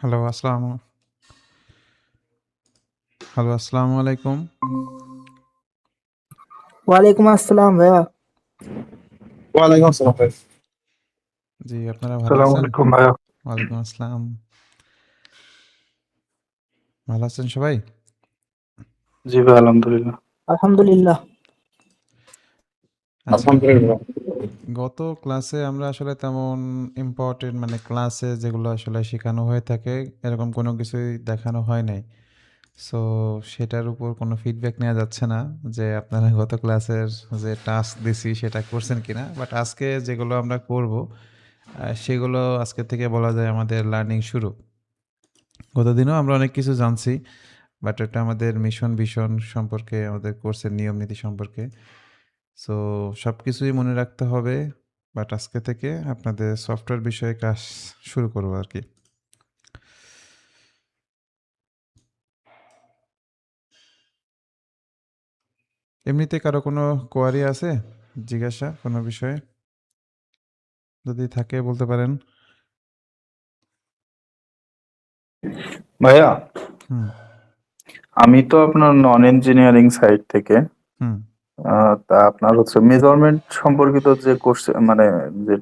Hello, আসসালামু আলাইকুম। ওয়ালাইকুম আসসালাম ভাইয়া। ওয়ালাইকুম আসসালাম ভাই। জি, আপনারা ভালো আসসালামু আছেন? আলাইকুম ভাইয়া। ওয়ালাইকুম আসসালাম। ভালো আছেন সবাই? জি ভাই, আলহামদুলিল্লাহ। আলহামদুলিল্লাহ। আচ্ছা, আলহামদুলিল্লাহ। গত ক্লাসে আমরা আসলে তেমন ইম্পর্টেন্ট মানে ক্লাসে যেগুলো আসলে শেখানো হয়ে থাকে এরকম কোনো কিছুই দেখানো হয় নাই। সো সেটার উপর কোনো ফিডব্যাক নেওয়া যাচ্ছে না যে আপনারা গত ক্লাসের যে টাস্ক দিছি সেটা করছেন কিনা। বাট আজকে যেগুলো আমরা করব সেগুলো আজকে থেকে বলা যায় আমাদের লার্নিং শুরু। গতদিনও আমরা অনেক কিছু জানছি। বাট এটা আমাদের মিশন ভিশন সম্পর্কে আমাদের কোর্সের নিয়ম নীতি সম্পর্কে। সো সব কিছুই মনে রাখতে হবে। বাট আজকে থেকে আপনাদের সফটওয়্যার বিষয়ে কাজ শুরু করবো আর কি। এমনিতে কারো কোনো কোয়ারি আছে, জিজ্ঞাসা কোনো বিষয়ে? যদি থাকে বলতে পারেন। ভাইয়া, হুম। আমি তো আপনার নন ইঞ্জিনিয়ারিং সাইড থেকে। হুম। তা আপনার হচ্ছে মেজারমেন্ট সম্পর্কিত যে কোর্স, মানে যে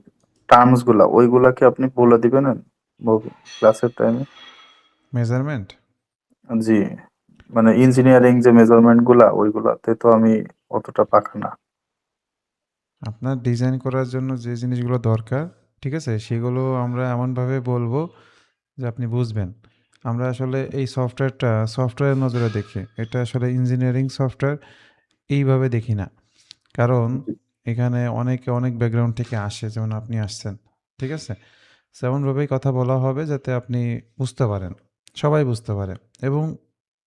টার্মস গুলা ওইগুলা কি আপনি বলে দিবেন ক্লাসের টাইমে? মেজারমেন্ট? জি, মানে ইঞ্জিনিয়ারিং যে মেজারমেন্ট গুলা ওইগুলাতে তো আমি অতটা পাকা না। আপনার ডিজাইন করার জন্য যে জিনিসগুলো দরকার, ঠিক আছে, সেগুলো আমরা এমনভাবে বলবো যে আপনি বুঝবেন। আমরা আসলে এই সফটওয়্যারের নজরে দেখি। এটা আসলে ইঞ্জিনিয়ারিং সফটওয়্যার এইভাবে দেখি না। কারণ জি, এখানে অনেকে অনেক ব্যাকগ্রাউন্ড থেকে আসে, যেমন আপনি আসছেন। ঠিক আছে? সেমনভাবেই কথা বলা হবে যাতে আপনি বুঝতে পারেন। সবাই বুঝতে পারে। এবং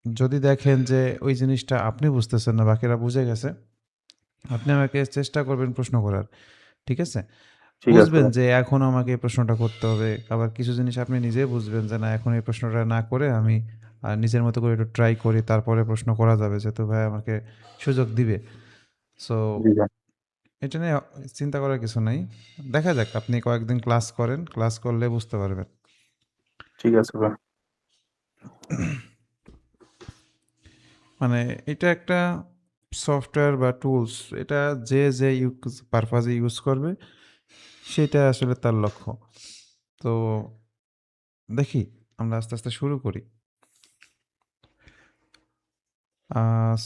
যদি দেখেন যে ওই জিনিসটা আপনি বুঝতেছেন না, বাকিরা বুঝে গেছে, আপনি আমাকে চেষ্টা করবেন প্রশ্ন করার। ঠিক আছে? ঠিক আছে বুঝবেন ভাই। যে এখন আমাকে এই প্রশ্নটা করতে হবে। আবার কিছু জিনিস আপনি নিজেই বুঝবেন যে না, এখন এই প্রশ্নটা না করে আমি নিজের মতো করে একটু ট্রাই করি, তারপরে প্রশ্ন করা যাবে। যেহেতু ভাই আমাকে সুযোগ দিবে। সো জি ভাই, এটা নিয়ে চিন্তা করার কিছু নাই। দেখা যাক, আপনি কয়েকদিন ক্লাস করেন। ক্লাস করলে বুঝতে পারবেন। ঠিক আছে ভাই। মানে এটা একটা সফটওয়্যার বা টুলস, এটা যে পারপাজে ইউজ করবে সেটা আসলে তার লক্ষ্য। তো দেখি, আমরা আস্তে আস্তে শুরু করি।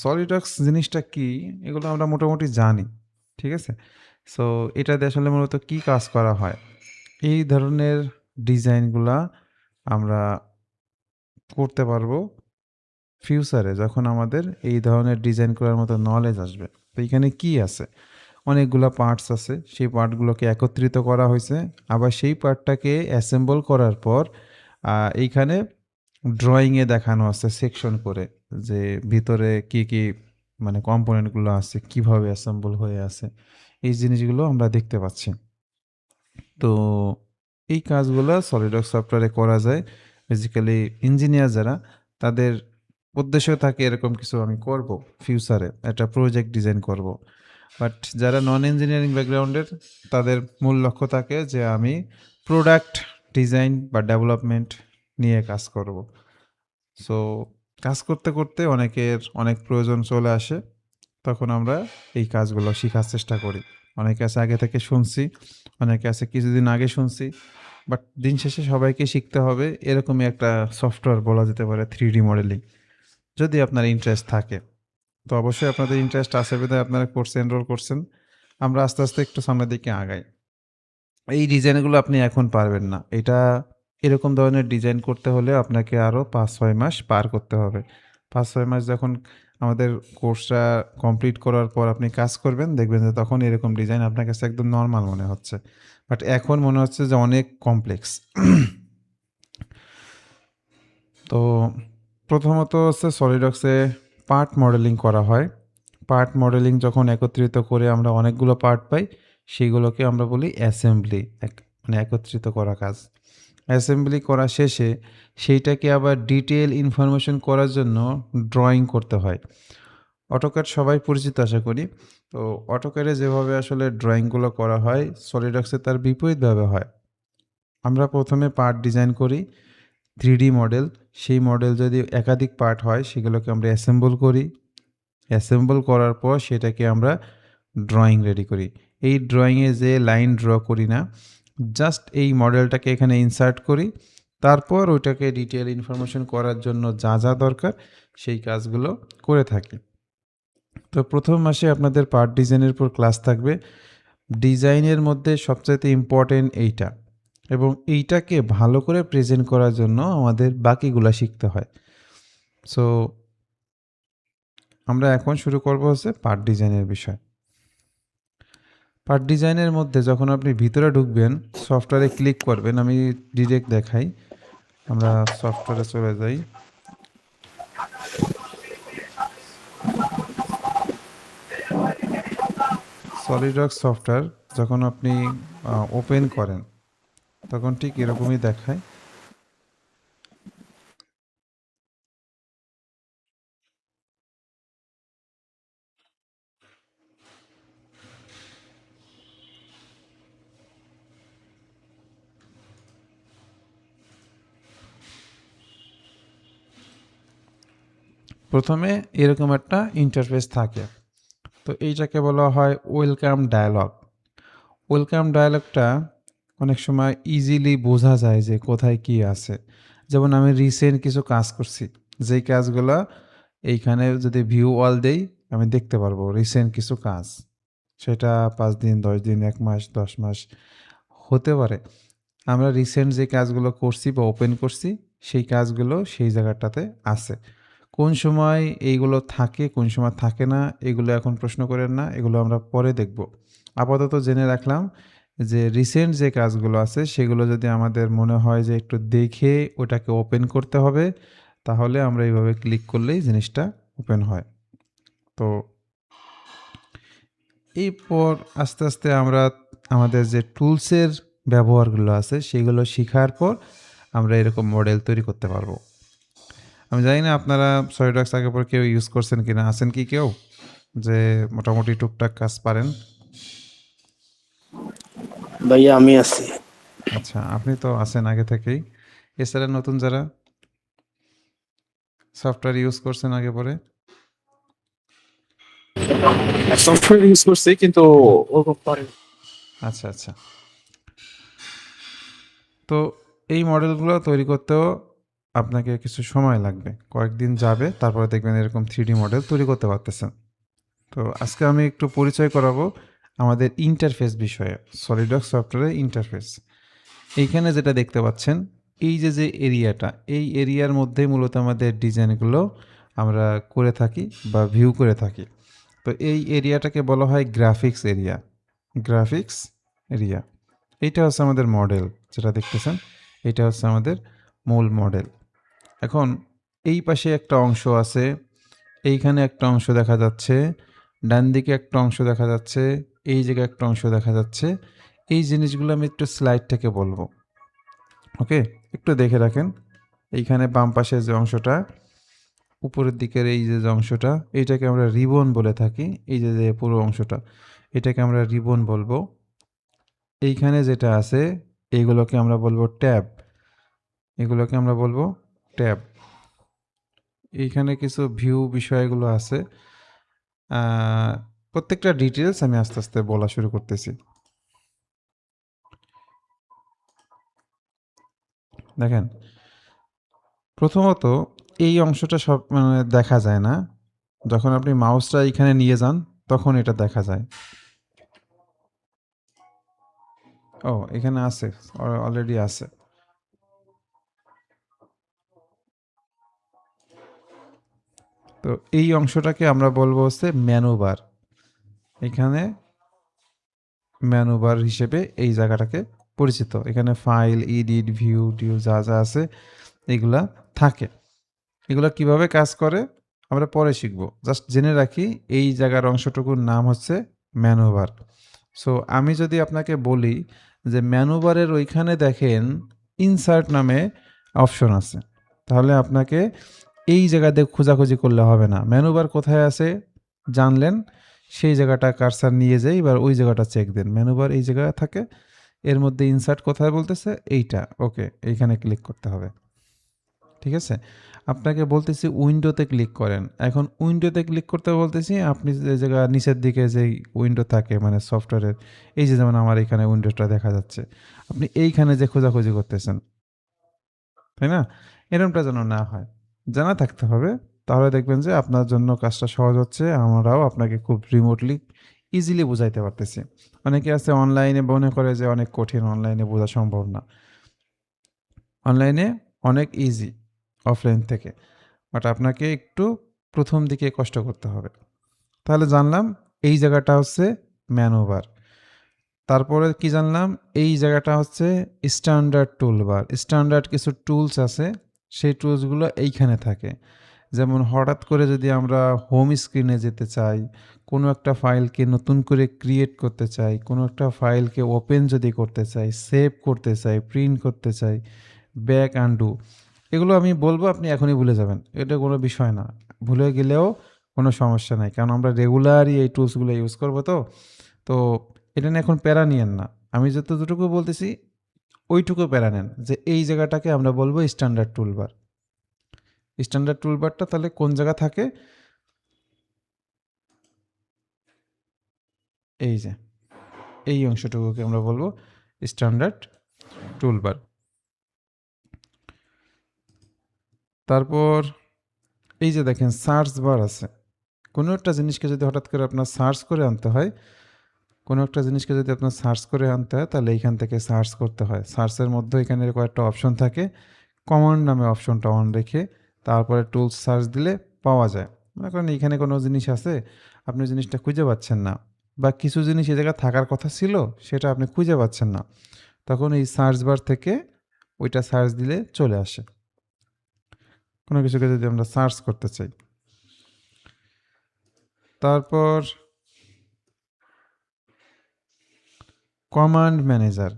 সলিডওয়ার্কস জিনিসটা কি এগুলো আমরা মোটামুটি জানি। ঠিক আছে? সো এটাতে আসলে মূলত কি কাজ করা হয়, এই ধরনের ডিজাইনগুলা আমরা করতে পারবো ফিউচারে, যখন আমাদের এই ধরনের ডিজাইন করার মতো নলেজ আসবে। তো এখানে কি আছে, অনেকগুলো পার্টস আছে, সেই পার্টগুলোকে একত্রিত করা হয়েছে। আবার সেই পার্টটাকে অ্যাসেম্বল করার পর এইখানে ড্রয়িংয়ে দেখানো আছে সেকশন করে, যে ভিতরে কি কি মানে কম্পোনেন্টগুলো আছে, কিভাবে অ্যাসেম্বল হয়ে আছে, এই জিনিসগুলো আমরা দেখতে পাচ্ছি। তো এই কাজগুলো সলিডওয়ার্কস সফটওয়্যারে করা যায়। বেসিক্যালি ইঞ্জিনিয়ার যারা, তাদের উদ্দেশ্য থাকে এরকম কিছু আমি করব ফিউচারে, একটা প্রজেক্ট ডিজাইন করব। বাট যারা নন ইঞ্জিনিয়ারিং ব্যাকগ্রাউন্ডের, তাদের মূল লক্ষ্য থাকে যে আমি প্রোডাক্ট ডিজাইন বা ডেভেলপমেন্ট নিয়ে কাজ করব। সো কাজ করতে করতে অনেকের অনেক প্রয়োজন চলে আসে, তখন আমরা এই কাজগুলো শেখার চেষ্টা করি। অনেকে আছে আগে থেকে শুনছি, অনেকে আছে কিছুদিন আগে শুনছি। বাট দিন শেষে সবাইকে শিখতে হবে এরকমই একটা সফটওয়্যার বলা যেতে পারে 3D মডেলিং, যদি আপনার ইন্টারেস্ট থাকে। তো অবশ্যই আপনাদের ইন্টারেস্ট আছে বিধায় আপনারা কোর্সে এনরোল করছেন। আমরা আস্তে আস্তে একটু সামনের দিকে আগাই। এই ডিজাইনগুলো আপনি এখন পারবেন না। এটা এরকম ধরনের ডিজাইন করতে হলে আপনাকে আরও ৫-৬ মাস পার করতে হবে। ৫-৬ মাস যখন আমাদের কোর্সটা কমপ্লিট করার পর আপনি কাজ করবেন, দেখবেন যে তখন এরকম ডিজাইন আপনার কাছে একদম নরমাল মনে হচ্ছে। বাট এখন মনে হচ্ছে যে অনেক কমপ্লেক্স। তো প্রথমত হচ্ছে সলিডওয়ার্কসে পার্ট মডেলিং করা হয়। পার্ট মডেলিং যখন একত্রিত করে আমরা অনেকগুলো পার্ট পাই, সেগুলোকে আমরা বলি অ্যাসেম্বলি, মানে একত্রিত করা কাজ। অ্যাসেম্বলি করা শেষে সেইটাকে আবার ডিটেল ইনফরমেশন করার জন্য ড্রয়িং করতে হয়। অটোক্যাড সবাই পরিচিত আশা করি। তো অটোক্যাডে যেভাবে আসলে ড্রয়িংগুলো করা হয়, সলিডওয়ার্কসে তার বিপরীতভাবে হয়। আমরা প্রথমে পার্ট ডিজাইন করি, 3D মডেল, সেই মডেল যদি একাধিক পার্ট হয় সেগুলোকে আমরা অ্যাসেম্বল করি। অ্যাসেম্বল করার পর সেটাকে আমরা ড্রয়িং রেডি করি। এই ড্রয়িংয়ে যে লাইন ড্র করি না, জাস্ট এই মডেলটাকে এখানে ইনসার্ট করি, তারপর ওইটাকে ডিটেল ইনফরমেশন করার জন্য যা যা দরকার সেই কাজগুলো করে থাকি। তো প্রথম মাসে আপনাদের পার্ট ডিজাইনের উপর ক্লাস থাকবে। ডিজাইনের মধ্যে সবচাইতে ইম্পর্টেন্ট এইটা, এবং এইটাকে ভালো করে প্রেজেন্ট করার জন্য আমাদের বাকিগুলা শিখতে হয়। সো আমরা এখন শুরু করব হচ্ছে পার্ট ডিজাইনের বিষয়। পার্ট ডিজাইনের মধ্যে যখন আপনি ভিতরে ঢুকবেন, সফটওয়্যারে ক্লিক করবেন। আমি ডিরেক্ট দেখাই, আমরা সফটওয়্যারে চলে যাই। সলিডওয়ার্কস সফটওয়্যার যখন আপনি ওপেন করেন তখন ঠিক এরকমই দেখায়। প্রথমে এরকম একটা ইন্টারফেস থাকে, তো এইটাকে বলা হয় ওয়েলকাম ডায়ালগ। ওয়েলকাম ডায়ালগটা অনেক সময় ইজিলি বোঝা যায় যে কোথায় কি আছে। যেমন আমি রিসেন্ট কিছু কাজ করছি, যেই কাজগুলো এইখানে যদি ভিউ অল দেই আমি দেখতে পারবো রিসেন্ট কিছু কাজ। সেটা 5 দিন, 10 দিন, 1 মাস, 10 মাস হতে পারে। আমরা রিসেন্ট যে কাজগুলো করছি বা ওপেন করছি সেই কাজগুলো সেই জায়গাটাতে আছে। কোন সময় এইগুলো থাকে, কোন সময় থাকে না, এগুলো এখন প্রশ্ন করেন না, এগুলো আমরা পরে দেখব। আপাতত জেনে রাখলাম যে রিসেন্ট যে কাজগুলো আছে সেগুলো যদি আমাদের মনে হয় যে একটু দেখে ওটাকে ওপেন করতে হবে, তাহলে আমরা এইভাবে ক্লিক করলেই জিনিসটা ওপেন হয়। তো এরপর আস্তে আস্তে আমরা আমাদের যে টুলসের ব্যবহারগুলো আছে সেগুলো শেখার পর আমরা এরকম মডেল তৈরি করতে পারবো। আমি জানি না আপনারা সলিডওয়ার্কস আগে পর কেউ ইউজ করছেন কিনা, আছেন কি কেউ যে মোটামুটি টুকটাক কাজ পারেন? ভাইয়া আমি আছি। আচ্ছা, আপনি তো আছেন আগে থেকেই। এছাড়া নতুন যারা সফটওয়্যার ইউজ করছেন আগে পরে? সফটওয়্যার ইউজ করছি কিন্তু ওরকম পারি না। আচ্ছা আচ্ছা। তো এই মডেলগুলো তৈরি করতেও আপনাকে কিছু সময় লাগবে, কয়েকদিন যাবে, তারপরে দেখবেন এরকম 3D মডেল তৈরি করতে পারতেছেন। তো আজকে আমি একটু পরিচয় করাবো আমাদের ইন্টারফেস বিষয়ে, সলিডওয়ার্কস সফটওয়্যারের ইন্টারফেস। এইখানে যেটা দেখতে পাচ্ছেন, এই যে যে এরিয়াটা, এই এরিয়ার মধ্যে মূলত আমাদের ডিজাইনগুলো আমরা করে থাকি বা ভিউ করে থাকি। তো এই এরিয়াটাকে বলা হয় গ্রাফিক্স এরিয়া। গ্রাফিক্স এরিয়া এইটা হচ্ছে আমাদের মডেল, যেটা দেখতেছেন এটা হচ্ছে আমাদের মূল মডেল। এখন এই পাশে একটা অংশ আছে, এইখানে একটা অংশ দেখা যাচ্ছে, ডান দিকে একটা অংশ দেখা যাচ্ছে, এই জায়গায় একটা অংশ দেখা যাচ্ছে। এই জিনিসগুলো আমি একটু স্লাইড থেকে বলবো, ওকে? একটু দেখে রাখেন। এইখানে বাম পাশের যে অংশটা, উপরের দিকের এই যে অংশটা, এইটাকে আমরা রিবন বলে থাকি। এই যে যে পুরো অংশটা, এটাকে আমরা রিবন বলবো। এইখানে যেটা আছে এইগুলোকে আমরা বলবো ট্যাব। এগুলোকে আমরা বলবো ট্যাব। এইখানে কিছু ভিউ বিষয়গুলো আছে। প্রত্যেকটা ডিটেলস আমি আস্তে আস্তে বলা শুরু করতেছি। দেখেন, প্রথমত এই অংশটা সব মানে দেখা যায় না, যখন আপনি মাউসটা এখানে নিয়ে যান তখন এটা দেখা যায়। ও, এখানে আছে, অলরেডি আছে। তো এই অংশটাকে আমরা বলবো হচ্ছে মেনু বার। এখানে মেনু বার হিসেবে এই জায়গাটাকে পরিচিত। এখানে ফাইল, এডিট, ভিউ টিউ যা যা আছে এগুলা থাকে। এগুলা কিভাবে কাজ করে আমরা পরে শিখব। জাস্ট জেনে রাখি এই জায়গার অংশটুকুর নাম হচ্ছে মেনু বার। সো আমি যদি আপনাকে বলি যে মেনু বারের ওইখানে দেখেন ইনসার্ট নামে অপশন আছে, তাহলে আপনাকে এই জায়গাতে খোঁজাখুঁজি করলে হবে না। মেনু বার কোথায় আছে জানলেন, সেই জায়গাটা কারসার নিয়ে যাই, এবার ওই জায়গাটা চেক দেন। মেনু বার এই জায়গায় থাকে, এর মধ্যে ইনসার্ট কোথায় বলতেছে এইটা, ওকে, এইখানে ক্লিক করতে হবে। ঠিক আছে? আপনাকে বলতেছি উইন্ডোতে ক্লিক করেন। এখন উইন্ডোতে ক্লিক করতে বলতেছি, আপনি যে জায়গা নিচের দিকে যেই উইন্ডো থাকে মানে সফটওয়্যারের, এই যে যেমন আমার এখানে উইন্ডোটা দেখা যাচ্ছে। আপনি এইখানে যে খোঁজাখুঁজি করতেছেন, তাই না? এরকমটা যেন না হয়। জানা থাকতে হবে। তাহলে দেখবেন যে আপনার জন্য কাজটা সহজ হচ্ছে। আমরাও আপনাকে খুব রিমোটলি ইজিলি বুঝাইতে পারতেছি। অনেকে আছে অনলাইনে মনে করে যে অনেক কঠিন, অনলাইনে বোঝা সম্ভব না। অনলাইনে অনেক ইজি অফলাইন থেকে। বাট আপনাকে একটু ১ম দিকে কষ্ট করতে হবে। তাহলে জানলাম এই জায়গাটা হচ্ছে ম্যানুভার। তারপরে কি জানলাম? এই জায়গাটা হচ্ছে স্ট্যান্ডার্ড টুলবার। স্ট্যান্ডার্ড কিছু টুলস আছে, সেই টুলসগুলো এইখানে থাকে। যেমন হঠাৎ করে যদি আমরা হোম স্ক্রিনে যেতে চাই, কোনো একটা ফাইলকে নতুন করে ক্রিয়েট করতে চাই, কোনো একটা ফাইলকে ওপেন যদি করতে চাই, সেভ করতে চাই, প্রিন্ট করতে চাই, ব্যাক আনডু, এগুলো আমি বলবো আপনি এখনই ভুলে যাবেন। এটা কোনো বিষয় না। ভুলে গেলেও কোনো সমস্যা নাই। কারণ আমরা রেগুলারই এই টুলসগুলো ইউজ করব তো। তো এটা নিয়ে এখন প্যারা নিয়েন না। আমি যতটুকু বলতেছি ওইটুকু প্যারা নেন যে এই জায়গাটাকে আমরা বলবো স্ট্যান্ডার্ড টুলবার। স্ট্যান্ডার্ড টুলবারটা তাহলে কোন জায়গা থাকে? এই যে এই অংশটুকুকে আমরা বলবো স্ট্যান্ডার্ড টুলবার। তারপর এই যে দেখেন সার্চ বার আছে। কোনো একটা জিনিসকে যদি হঠাৎ করে আপনার সার্চ করে আনতে হয়, তাহলে এইখান থেকে সার্চ করতে হয়। সার্চের মধ্যে এখানে কয়েকটা অপশন থাকে। কমান্ড নামে অপশনটা অন রেখে তারপরে টুলস সার্চ দিলে পাওয়া যায়। মনে করেন এইখানে কোনো জিনিস আছে, আপনি জিনিসটা খুঁজে পাচ্ছেন না, বা কিছু জিনিস এই জায়গায় থাকার কথা ছিল সেটা আপনি খুঁজে পাচ্ছেন না, তখন এই সার্চ বার থেকে ওইটা সার্চ দিলে চলে আসে। কোনো কিছুকে যদি আমরা সার্চ করতে চাই। তারপর কমান্ড ম্যানেজার।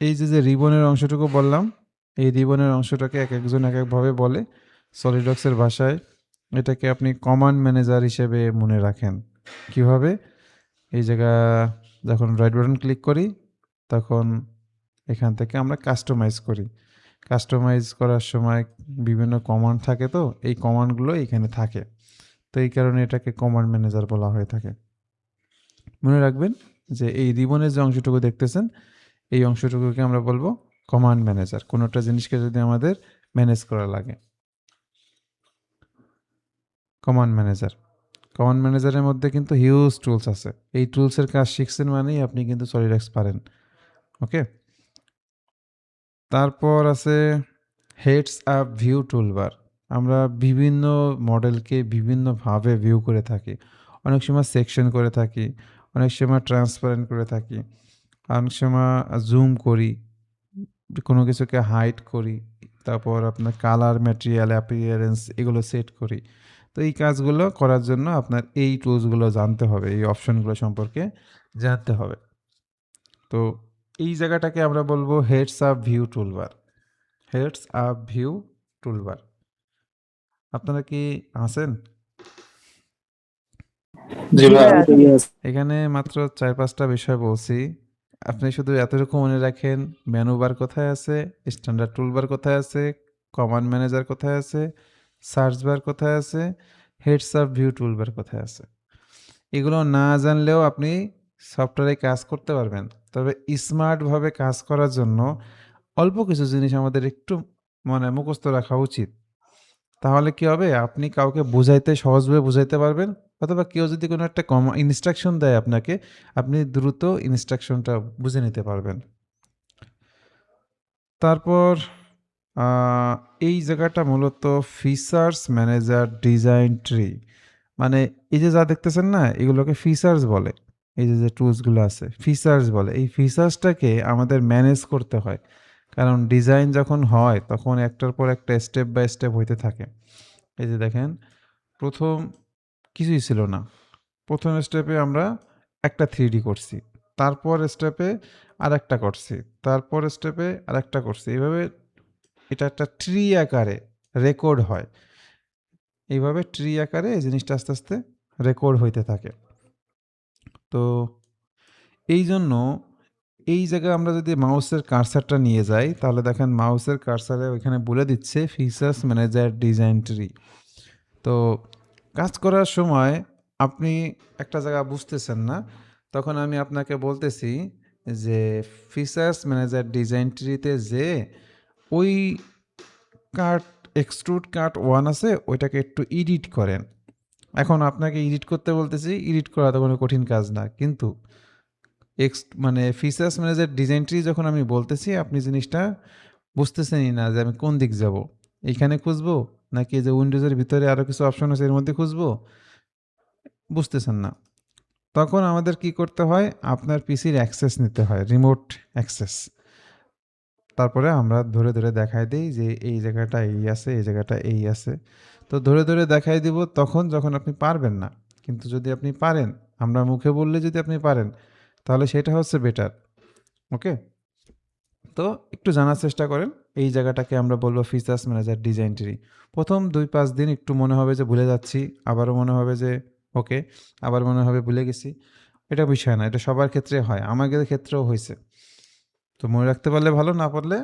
এই যে রিবনের অংশটুকু বললাম, এই রিবনের অংশটাকে এক একজন এক একভাবে বলে। সলিডওয়ার্কসের ভাষায় এটাকে আপনি কমান্ড ম্যানেজার হিসেবে মনে রাখেন। কিভাবে? এই জায়গা যখন রাইট বাটন ক্লিক করি তখন এখান থেকে আমরা কাস্টমাইজ করি। কাস্টমাইজ করার সময় বিভিন্ন কমান্ড থাকে, তো এই কমান্ডগুলো এখানে থাকে। তো এই কারণে এটাকে কমান্ড ম্যানেজার বলা হয়ে থাকে। মনে রাখবেন যে এই রিবনের যে অংশটুকু দেখতেছেন, এই অংশটুকুকে আমরা বলবো কমান্ড ম্যানেজার। কোনো একটা জিনিসকে যদি আমাদের ম্যানেজ করা লাগে, কমান্ড ম্যানেজার। কমান্ড ম্যানেজারের মধ্যে কিন্তু হিউজ টুলস আছে। এই টুলসের কাজ শিখছেন মানেই আপনি কিন্তু সলিডওয়ার্কস পারেন। ওকে। তারপর আছে হেডস আপ ভিউ টুলবার। আমরা বিভিন্ন মডেলকে বিভিন্নভাবে ভিউ করে থাকি। অনেক সময় সেকশন করে থাকি, অনেক সময় ট্রান্সপারেন্ট করে থাকি, অনেক সময় জুম করি, কোনো কিছুকে হাইড করি, তারপর আপনার কালার, ম্যাটেরিয়াল, অ্যাপিয়ারেন্স এগুলো সেট করি। তো এই কাজগুলো করার জন্য আপনার এই টুলসগুলো জানতে হবে, এই অপশনগুলো সম্পর্কে জানতে হবে। তো এই জায়গাটাকে আমরা বলবো heads up view toolbar. Heads up view toolbar. আপনারা কি আছেন? জি ভাই, আমি তো এখানে মাত্র ৪-৫টা বিষয় বলছি। আপনি শুধু এতটুকু মনে রাখেন, মেনু বার কোথায় আছে, স্ট্যান্ডার্ড টুলবার কোথায় আছে, কমান্ড ম্যানেজার কোথায় আছে, সার্চ বার কোথায় আছে, হেডস আপ ভিউ টুলবার কোথায় আছে। এগুলো না জানলেও আপনি সফটওয়্যারে কাজ করতে পারবেন। তবে স্মার্টভাবে কাজ করার জন্য অল্প কিছু জিনিস আমাদের একটু মুখস্থ রাখা উচিত। তাহলে কি হবে? আপনি কাউকে সহজভাবে বুঝাইতে পারবেন, অথবা কেউ যদি কোনো একটা ইনস্ট্রাকশন দেয় আপনাকে, আপনি দ্রুত ইনস্ট্রাকশনটা বুঝে নিতে পারবেন। তারপর আ এই জায়গাটা মূলত ফিচার্স ম্যানেজার ডিজাইন ট্রি। মানে এই যে যা দেখতেছেন না, এগুলোকে ফিচার্স বলে। এই যে টুলসগুলো আছে, ফিচার্স বলে। এই ফিচার্সটাকে আমাদের ম্যানেজ করতে হয়। কারণ ডিজাইন যখন হয় তখন একটার পর একটা স্টেপ বাই স্টেপ হইতে থাকে। এই যে দেখেন, ১ম কিছুই ছিল না। ১ম স্টেপে আমরা একটা 3D করছি। তারপর স্টেপে আরেকটা করছি। তারপর স্টেপে আরেকটা করছি। এভাবে এটা একটা ট্রি আকারে রেকর্ড হয়। এইভাবে ট্রি আকারে এই জিনিসটা আস্তে, আস্তে রেকর্ড হইতে থাকে। তো এইজন্য এই জায়গায় আমরা যদি মাউসের কার্সারটা নিয়ে যাই তাহলে দেখেন মাউসের কার্সারে ওইখানে বলে দিচ্ছে ফিচার্স ম্যানেজার ডিজাইন ট্রি। তো কাজ করার সময় আপনি একটা জায়গা বুঝতেছেন না, তখন আমি আপনাকে বলতেছি যে ফিচার্স ম্যানেজার ডিজাইন ট্রিতে যে ওই কাট এক্সট্রুড কাট ওয়ান আছে ওইটাকে একটু এডিট করেন। এখন আপনাকে এডিট করতে বলতেছি, এডিট করা তো কোনো কঠিন কাজ না, কিন্তু মানে ফিচার্স ম্যানেজার ডিজাইন ট্রি যখন আমি বলতেছি আপনি জিনিসটা বুঝতেছেনই না যে আমি কোন দিক যাব, এইখানে খুঁজবো নাকি যে উইন্ডোজের ভিতরে আরও কিছু অপশন আছে এর মধ্যে খুঁজবো, বুঝতেছেন না। তখন আমাদের কি করতে হয়, আপনার পিসির অ্যাক্সেস নিতে হয়, রিমোট অ্যাক্সেস। তারপরে আমরা ধরে ধরে দেখাই দিই যে এই জায়গাটা এই আছে, এই জায়গাটা এই আছে। তো ধরে ধরে দেখাই দিব তখন যখন আপনি পারবেন না। কিন্তু যদি আপনি পারেন, আমরা মুখে বললে যদি আপনি পারেন, তাহলে সেটা হচ্ছে বেটার। ওকে, তো একটু জানার চেষ্টা করেন। এই জায়গাটাকে আমরা বলবো ফিচার্স ম্যানেজার ডিজাইন ট্রি। প্রথম 2-5 দিন একটু মনে হবে যে ভুলে যাচ্ছি, আবারও মনে হবে যে ওকে, আবার মনে হবে ভুলে গেছি। এটা বিষয় না, এটা সবার ক্ষেত্রে হয়, আমাদের ক্ষেত্রেও হয়েছে। তো মনে রাখতে পারলে ভালো, না পারলে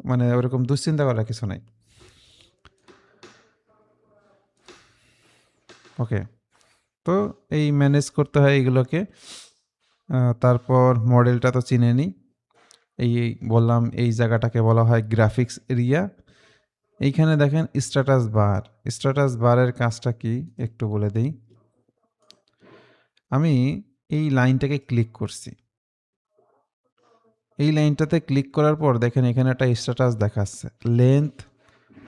মানে ওরকম দুশ্চিন্তা করার কিছু নাই। ওকে, তো এই ম্যানেজ করতে হয় এইগুলোকে। তারপর মডেলটা তো চিনে নিই। এই বললাম এই জায়গাটাকে বলা হয় গ্রাফিক্স এরিয়া। এইখানে দেখেন স্ট্যাটাস বার। স্ট্যাটাস বারের কাজটা কি একটু বলে দিই। আমি এই লাইনটাকে ক্লিক করছি, এই লাইনটাতে ক্লিক করার পর দেখেন এখানে একটা স্ট্যাটাস দেখাচ্ছে, লেন্থ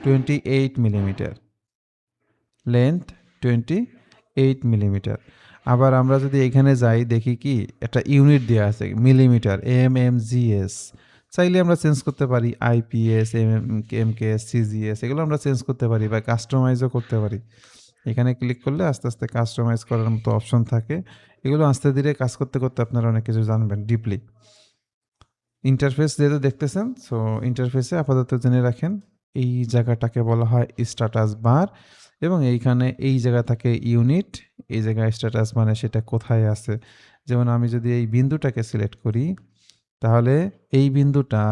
28 মিলিমিটার, লেন্থ 28 মিলিমিটার। আবার আমরা যদি এখানে যাই দেখি কি একটা ইউনিট দেওয়া আছে মিলিমিটার, MMGS। চাইলে আমরা চেঞ্জ করতে পারি IPS, MKS, CGS, এগুলো আমরা চেঞ্জ করতে পারি বা কাস্টমাইজও করতে পারি। এখানে ক্লিক করলে আস্তে আস্তে কাস্টমাইজ করার মতো অপশন থাকে। এগুলো আস্তে ধীরে কাজ করতে করতে আপনারা অনেক কিছু জানবেন ডিপলি। ইন্টারফেস যেহেতু দেখতেছেন, সো ইন্টারফেসে আপাতত জেনে রাখেন এই জায়গাটাকে বলা হয় স্ট্যাটাস বার, এবং এইখানে এই জায়গা থাকে ইউনিট, এই জায়গায় স্ট্যাটাস মানে সেটা কোথায় আছে। যেমন আমি যদি এই বিন্দুটাকে সিলেক্ট করি, তাহলে এই বিন্দুটা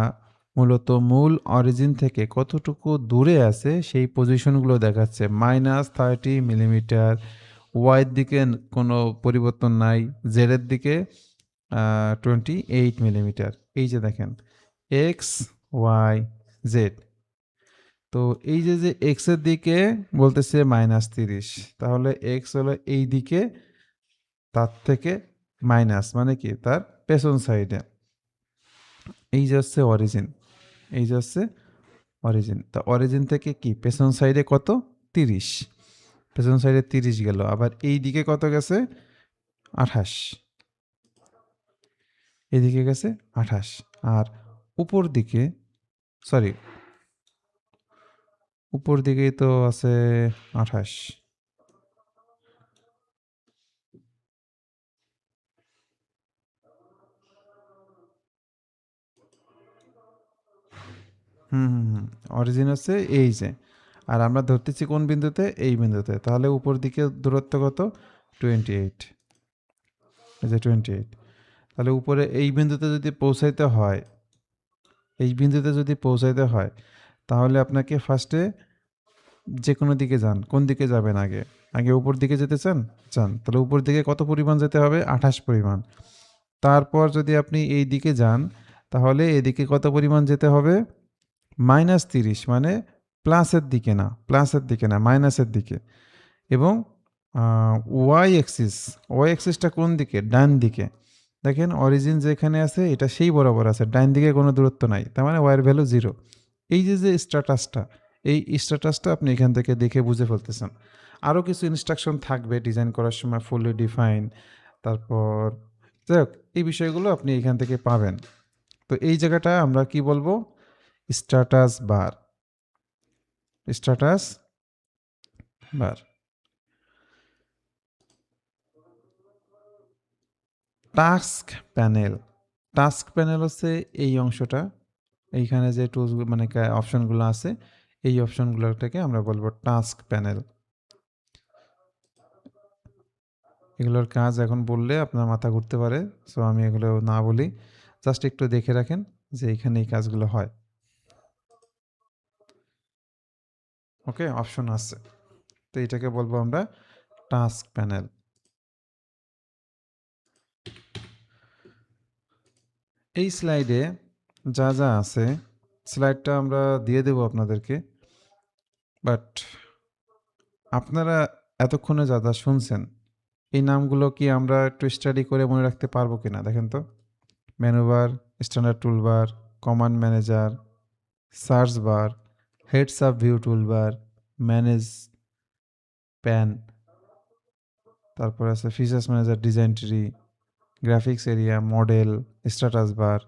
মূলত মূল অরিজিন থেকে কতটুকু দূরে আছে সেই পজিশনগুলো দেখাচ্ছে। -30 মিলিমিটার, ওয়াইয়ের দিকে কোনো পরিবর্তন নাই, জেডের দিকে 28 মিলিমিটার। এই যে দেখেন এক্স, ওয়াই, জেড। তো এই যে যে এক্সের দিকে বলতেছে -30, তাহলে এক্স হলো এই দিকে, তার থেকে মাইনাস মানে কি তার পেছন সাইডে। এই যে হচ্ছে অরিজিন, এই যে হচ্ছে অরিজিন। তা অরিজিন থেকে কি পেছন সাইডে কত, 30, পেছন সাইডে 30 গেল। আবার এই দিকে কত গেছে, 28, এদিকে গেছে 28। আর উপর দিকে, সরি উপর দিকেই তো আছে 28। অরিজিন হচ্ছে এই যে, আর আমরা ধরতেছি কোন বিন্দুতে, এই বিন্দুতে। তাহলে উপর দিকে দূরত্ব কত, 28, এই যে 28। তাহলে উপরে এই বিন্দুতে যদি পৌঁছাইতে হয়, এই বিন্দুতে যদি পৌঁছাইতে হয়, তাহলে আপনাকে ফার্স্টে যে কোনো দিকে যান। কোন দিকে যাবেন আগে, আগে উপর দিকে যেতে চান, তাহলে উপর দিকে কত পরিমাণ যেতে হবে, 28 পরিমাণ। তারপর যদি আপনি এই দিকে যান, তাহলে এদিকে কত পরিমাণ যেতে হবে, -30, মানে প্লাসের দিকে না, মাইনাসের দিকে। এবং ওয়াই অ্যাক্সিসটা কোন দিকে, ডান দিকে। দেখেন অরিজিন যেখানে আছে এটা সেই বরাবর আছে, ডান দিকে কোনো দূরত্ব নাই, তার মানে ওয়াইয়ের ভ্যালু 0। এই যে যে স্ট্যাটাসটা, এই স্ট্যাটাসটা আপনি এখান থেকে দেখে বুঝে ফেলতেছেন। আরও কিছু ইনস্ট্রাকশন থাকবে ডিজাইন করার সময়, ফুলি ডিফাইন, তারপর যাই হোক এই বিষয়গুলো আপনি এখান থেকে পাবেন। তো এই জায়গাটা আমরা কি বলবো, status bar, status bar. Task panel, task panel হচ্ছে এই অংশটা, এইখানে যে টুলস মানে অপশনগুলো আছে, এই অপশনগুলোটাকে আমরা বলবো টাস্ক প্যানেল। এগুলোর কাজ এখন বললে আপনার মাথা ঘুরতে পারে, সো আমি এগুলো না বলি। জাস্ট একটু দেখে রাখেন যে এখানে এই কাজগুলো হয়। ওকে, অপশন আছে। তো এটাকে বলবো আমরা টাস্ক প্যানেল। এই স্লাইডে যা যা আছে, স্লাইডটা আমরা দিয়ে দেব আপনাদেরকে, বাট আপনারা এতক্ষণে যা যা শুনছেন এই নামগুলো কি আমরা একটু স্টাডি করে মনে রাখতে পারবো কিনা দেখেন তো। Menu bar, standard toolbar, command manager, search bar, heads up view toolbar, manage pane, তারপর আছে features manager, design tree, graphics area, model, status bar.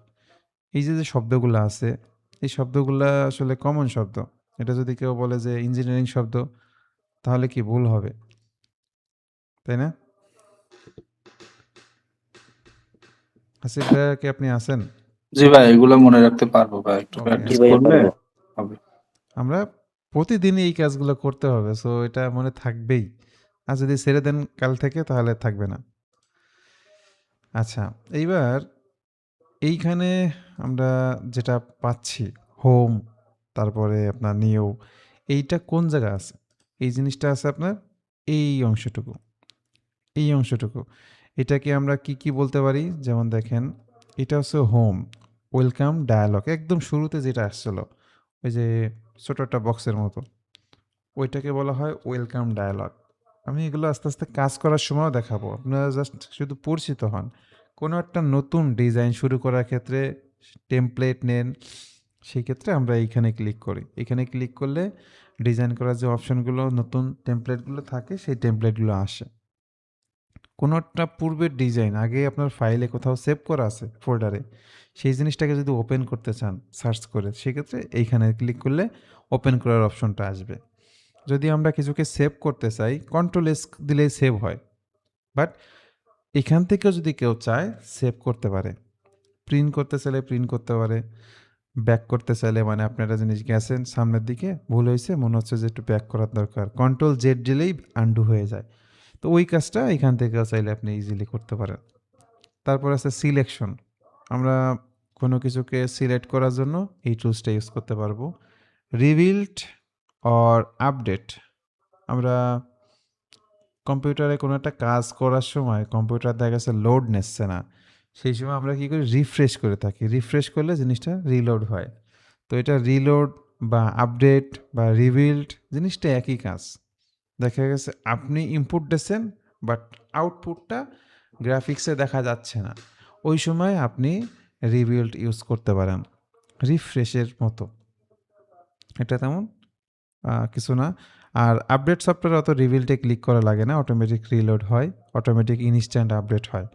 এই যে যে শব্দগুলো আছে, এই শব্দগুলো আসলে কমন শব্দ। এটা যদি কেউ বলে যে ইঞ্জিনিয়ারিং শব্দ, তাহলে কি ভুল হবে, তাই না? আসিফ ভাইয়া কি আপনি আছেন? জি ভাই, এগুলো মনে রাখতে পারবো ভাই, একটু ওকে, প্র্যাকটিস জি ভাইয়া করলে পারবো। হবে। আমরা প্রতিদিনই এই কাজগুলো করতে হবে, সো এটা মনে থাকবেই। আর যদি ছেড়ে দেন কাল থেকে তাহলে থাকবে না। আচ্ছা, এইবার এইখানে আমরা যেটা পাচ্ছি হোম, তারপরে আপনার নিউ, এইটা কোন জায়গা আছে? এই জিনিসটা আছে আপনার এই অংশটুকু, এই অংশটুকু। এটাকে আমরা কি কি বলতে পারি? যেমন দেখেন, এটা হচ্ছে হোম, ওয়েলকাম ডায়ালগ, একদম শুরুতে যেটা আসছিল ওই যে ছোট একটা বক্সের মতো, ওইটাকে বলা হয় ওয়েলকাম ডায়ালগ। আমি এগুলো আস্তে আস্তে কাজ করার সময়ও দেখাবো, আপনারা জাস্ট শুধু পরিচিত হন। কোনো একটা নতুন ডিজাইন শুরু করার ক্ষেত্রে টেমপ্লেট নেন, সেই ক্ষেত্রে আমরা এইখানে ক্লিক করি। এখানে ক্লিক করলে ডিজাইন করার যে অপশনগুলো, নতুন টেমপ্লেটগুলো থাকে, সেই টেমপ্লেটগুলো আসে। কোনো একটা পূর্বের ডিজাইন আগে আপনার ফাইলে কোথাও সেভ করা আছে ফোল্ডারে, সেই জিনিসটাকে যদি ওপেন করতে চান সার্চ করে, সেক্ষেত্রে এইখানে ক্লিক করলে ওপেন করার অপশনটা আসবে। যদি আমরা কিছুকে সেভ করতে চাই, কন্ট্রোল এস দিলেই সেভ হয়, বাট এখান থেকেও যদি কেউ চায় সেভ করতে পারে। প্রিন্ট করতে চাইলে প্রিন্ট করতে পারে, ব্যাক করতে চাইলে, মানে আপনি একটা জিনিস গেছেন সামনের দিকে, ভুল হয়েছে, মনে হচ্ছে যে একটু ব্যাক করার দরকার, কন্ট্রোল জেড দিলেই আন্ডু হয়ে যায়। তো ওই কাজটা এখান থেকেও চাইলে আপনি ইজিলি করতে পারেন। তারপর আছে সিলেকশন, আমরা কোনো কিছুকে সিলেক্ট করার জন্য এই টুলসটা ইউজ করতে পারবো। রিবিল্ড অর আপডেট, আমরা কম্পিউটারে কোনো একটা কাজ করার সময় কম্পিউটার দেখা গেছে লোড নিচ্ছে না, সেই সময় আমরা কী করি, রিফ্রেশ করে থাকি। রিফ্রেশ করলে জিনিসটা রিলোড হয়। তো এটা রিলোড বা আপডেট বা রিবিল্ড জিনিসটা একই কাজ। দেখা গেছে আপনি ইনপুট দিচ্ছেন, বাট আউটপুটটা গ্রাফিক্সে দেখা যাচ্ছে না, ওই সময় আপনি রিবিল্ড ইউজ করতে পারেন, রিফ্রেশের মতো। এটা তেমন কিছু না। আর আপডেট সফটওয়্যার অত রিবিল্ডে ক্লিক করা লাগে না, অটোমেটিক রিলোড হয়, অটোমেটিক ইনস্ট্যান্ট আপডেট হয়।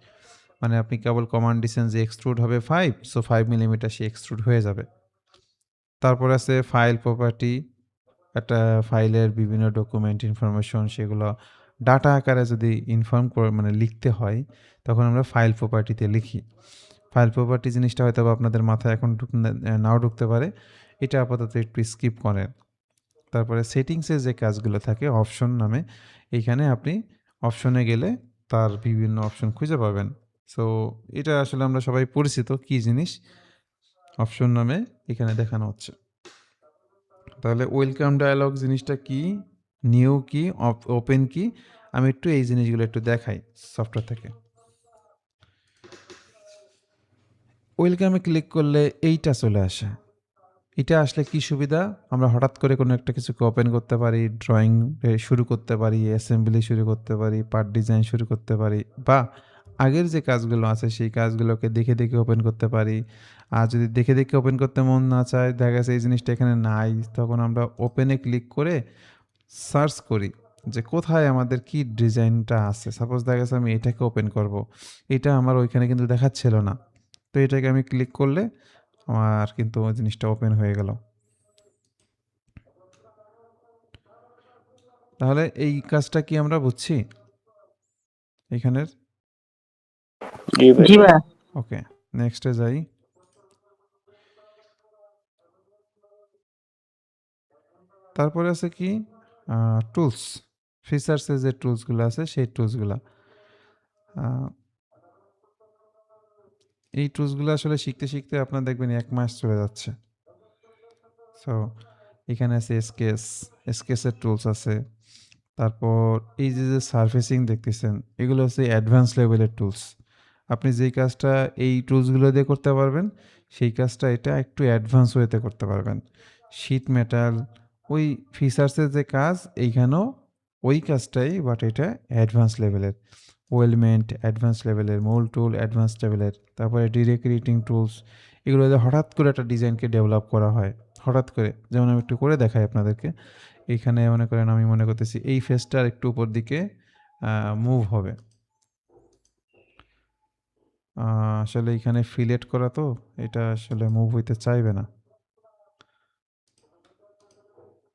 মানে আপনি কেবল কমান্ড দিচ্ছেন যে এক্সট্রুড হবে 5, সো 5 মিলিমিটার সে এক্সট্রুড হয়ে যাবে। তারপর আছে ফাইল প্রপার্টি, একটা ফাইলের বিভিন্ন ডকুমেন্ট ইনফরমেশন, সেগুলো ডাটা আকারে যদি ইনফর্ম করে মানে লিখতে হয়, তখন আমরা ফাইল প্রপার্টিতে লিখি। ফাইল প্রপার্টি জিনিসটা হয়তো আপনাদের মাথায় এখন নাও ঢুকতে পারে, এটা আপাতত একটু স্কিপ করেন। তারপরে সেটিংসের যে কাজগুলো থাকে অপশন নামে, এইখানে আপনি অপশনে গেলে তার বিভিন্ন অপশন খুঁজে পাবেন। সো এটা আসলে আমরা সবাই পরিচিত কি জিনিস, অপশন নামে এখানে দেখানো হচ্ছে। তাহলে ওয়েলকাম ডায়ালগ জিনিসটা কি, নিউ কি, ওপেন কি, আমি একটু এই জিনিসগুলো একটু দেখাই সফটওয়্যার থেকে। ওয়েলকামে ক্লিক করলে এইটা চলে আসে। এটা আসলে কি সুবিধা, আমরা হঠাৎ করে কোনো একটা কিছুকে ওপেন করতে পারি, ড্রয়িং শুরু করতে পারি, অ্যাসেম্বলি শুরু করতে পারি, পার্ট ডিজাইন শুরু করতে পারি, বা আগের যে কাজগুলো আছে সেই কাজগুলোকে দেখে দেখে ওপেন করতে পারি। আর যদি দেখে দেখে ওপেন করতে মন না চায়, দেখা গেছে এই জিনিসটা এখানে নাই, তখন আমরা ওপেনে ক্লিক করে সার্চ করি যে কোথায় আমাদের কি ডিজাইনটা আছে। সাপোজ দেখা গেছে আমি এটাকে ওপেন করব, এটা আমার ওইখানে কিন্তু দেখাচ্ছিল না, তো এটাকে আমি ক্লিক করলে আমার কিন্তু ওই জিনিসটা ওপেন হয়ে গেল। তাহলে এই কাজটা কি আমরা বুঝছি এখানের? জি ভাইয়া। ওকে, নেক্সটে যাই। তারপরে আছে কি টুলস, ফিচার্সের যে টুলসগুলো আছে সেই টুলসগুলো। এই টুলসগুলো আসলে শিখতে, শিখতে আপনার দেখবেন ১ মাস চলে যাচ্ছে। সো এখানে আছে স্কেচ, স্কেচের টুলস আছে। তারপর এই যে সারফেসিং দেখতেছেন, এগুলো হচ্ছে অ্যাডভান্স লেভেলের টুলস। আপনি যেই কাজটা এই টুলসগুলো দিয়ে করতে পারবেন, সেই কাজটা এটা একটু অ্যাডভান্স ওয়েতে করতে পারবেন। শীট মেটাল, ওই ফিচার্সের যে কাজ, এইখানেও ওই কাজটাই, বাট এটা অ্যাডভান্স লেভেলের। ওয়েলমেন্ট অ্যাডভান্স লেভেলের, মোল্ড টুল অ্যাডভান্স লেভেলের, তারপরে ডিরেক্ট এডিটিং টুলস, এগুলো দিয়ে হঠাৎ করে একটা ডিজাইনকে ডেভেলপ করা হয়। হঠাৎ করে, যেমন আমি একটু করে দেখাই আপনাদেরকে। এইখানে মনে করেন আমি মনে করতেছি এই ফেসটার একটু উপর দিকে মুভ হবে। আসলে এখানে ফিলেট করা তো, এটা আসলে মুভ হইতে চাইবে না।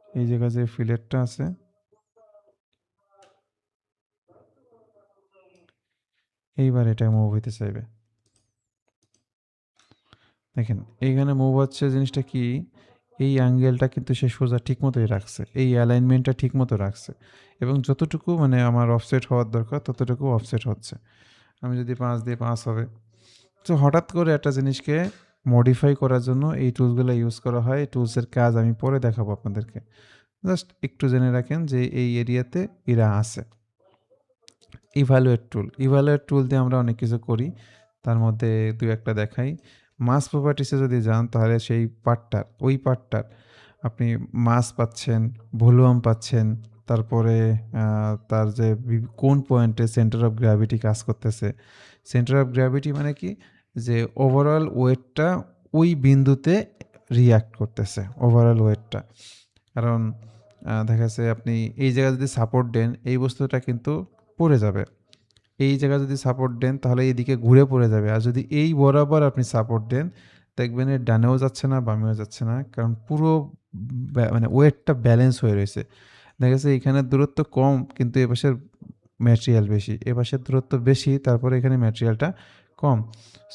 এই জায়গায় যে ফিলেটটা আছে, এইবার এটা মুভ হইতে চাইবে। দেখেন এইখানে মুভ হচ্ছে, জিনিসটা কি, এই অ্যাঙ্গেলটা কিন্তু সে সোজা ঠিক মতোই রাখছে, এই অ্যালাইনমেন্টটা ঠিক মতো রাখছে, এবং যতটুকু মানে আমার অফসেট হওয়ার দরকার ততটুকু অফসেট হচ্ছে। আমি যদি 5 দিই 5 হবে। তো হঠাৎ করে একটা জিনিসকে মডিফাই করার জন্য এই টুলসগুলো ইউজ করা হয়। এই টুলসের কাজ আমি পরে দেখাবো আপনাদেরকে। জাস্ট একটু জেনে রাখেন যে এই এরিয়াতে এরা আছে। ইভালুয়েট টুল, ইভালুয়েট টুল দিয়ে আমরা অনেক কিছু করি। তার মধ্যে ২-১ টা দেখাই। মাস প্রপার্টিসে যদি যান তাহলে সেই পার্টটার, ওই পার্টটার আপনি মাস পাচ্ছেন, ভলিউম পাচ্ছেন, তারপরে তার যে কোন পয়েন্টে সেন্টার অফ গ্র্যাভিটি কাজ করতেছে। সেন্টার অফ গ্র্যাভিটি মানে কি, যে ওভারঅল ওয়েটটা ওই বিন্দুতে রিঅ্যাক্ট করতেছে, ওভারঅল ওয়েটটা। কারণ দেখা যাচ্ছে আপনি এই জায়গায় যদি সাপোর্ট দেন, এই বস্তুটা কিন্তু পড়ে যাবে। এই জায়গায় যদি সাপোর্ট দেন তাহলে এইদিকে ঘুরে পড়ে যাবে। আর যদি এই বরাবর আপনি সাপোর্ট দেন, দেখবেন এর ডানেও যাচ্ছে না, বামেও যাচ্ছে না। কারণ পুরো মানে ওয়েটটা ব্যালেন্স হয়ে রয়েছে। দেখা যাচ্ছে এখানে দূরত্ব কম কিন্তু এপাশের ম্যাটেরিয়াল বেশি। এপাশের দূরত্ব বেশি, তারপরে এখানে ম্যাটেরিয়ালটা কম।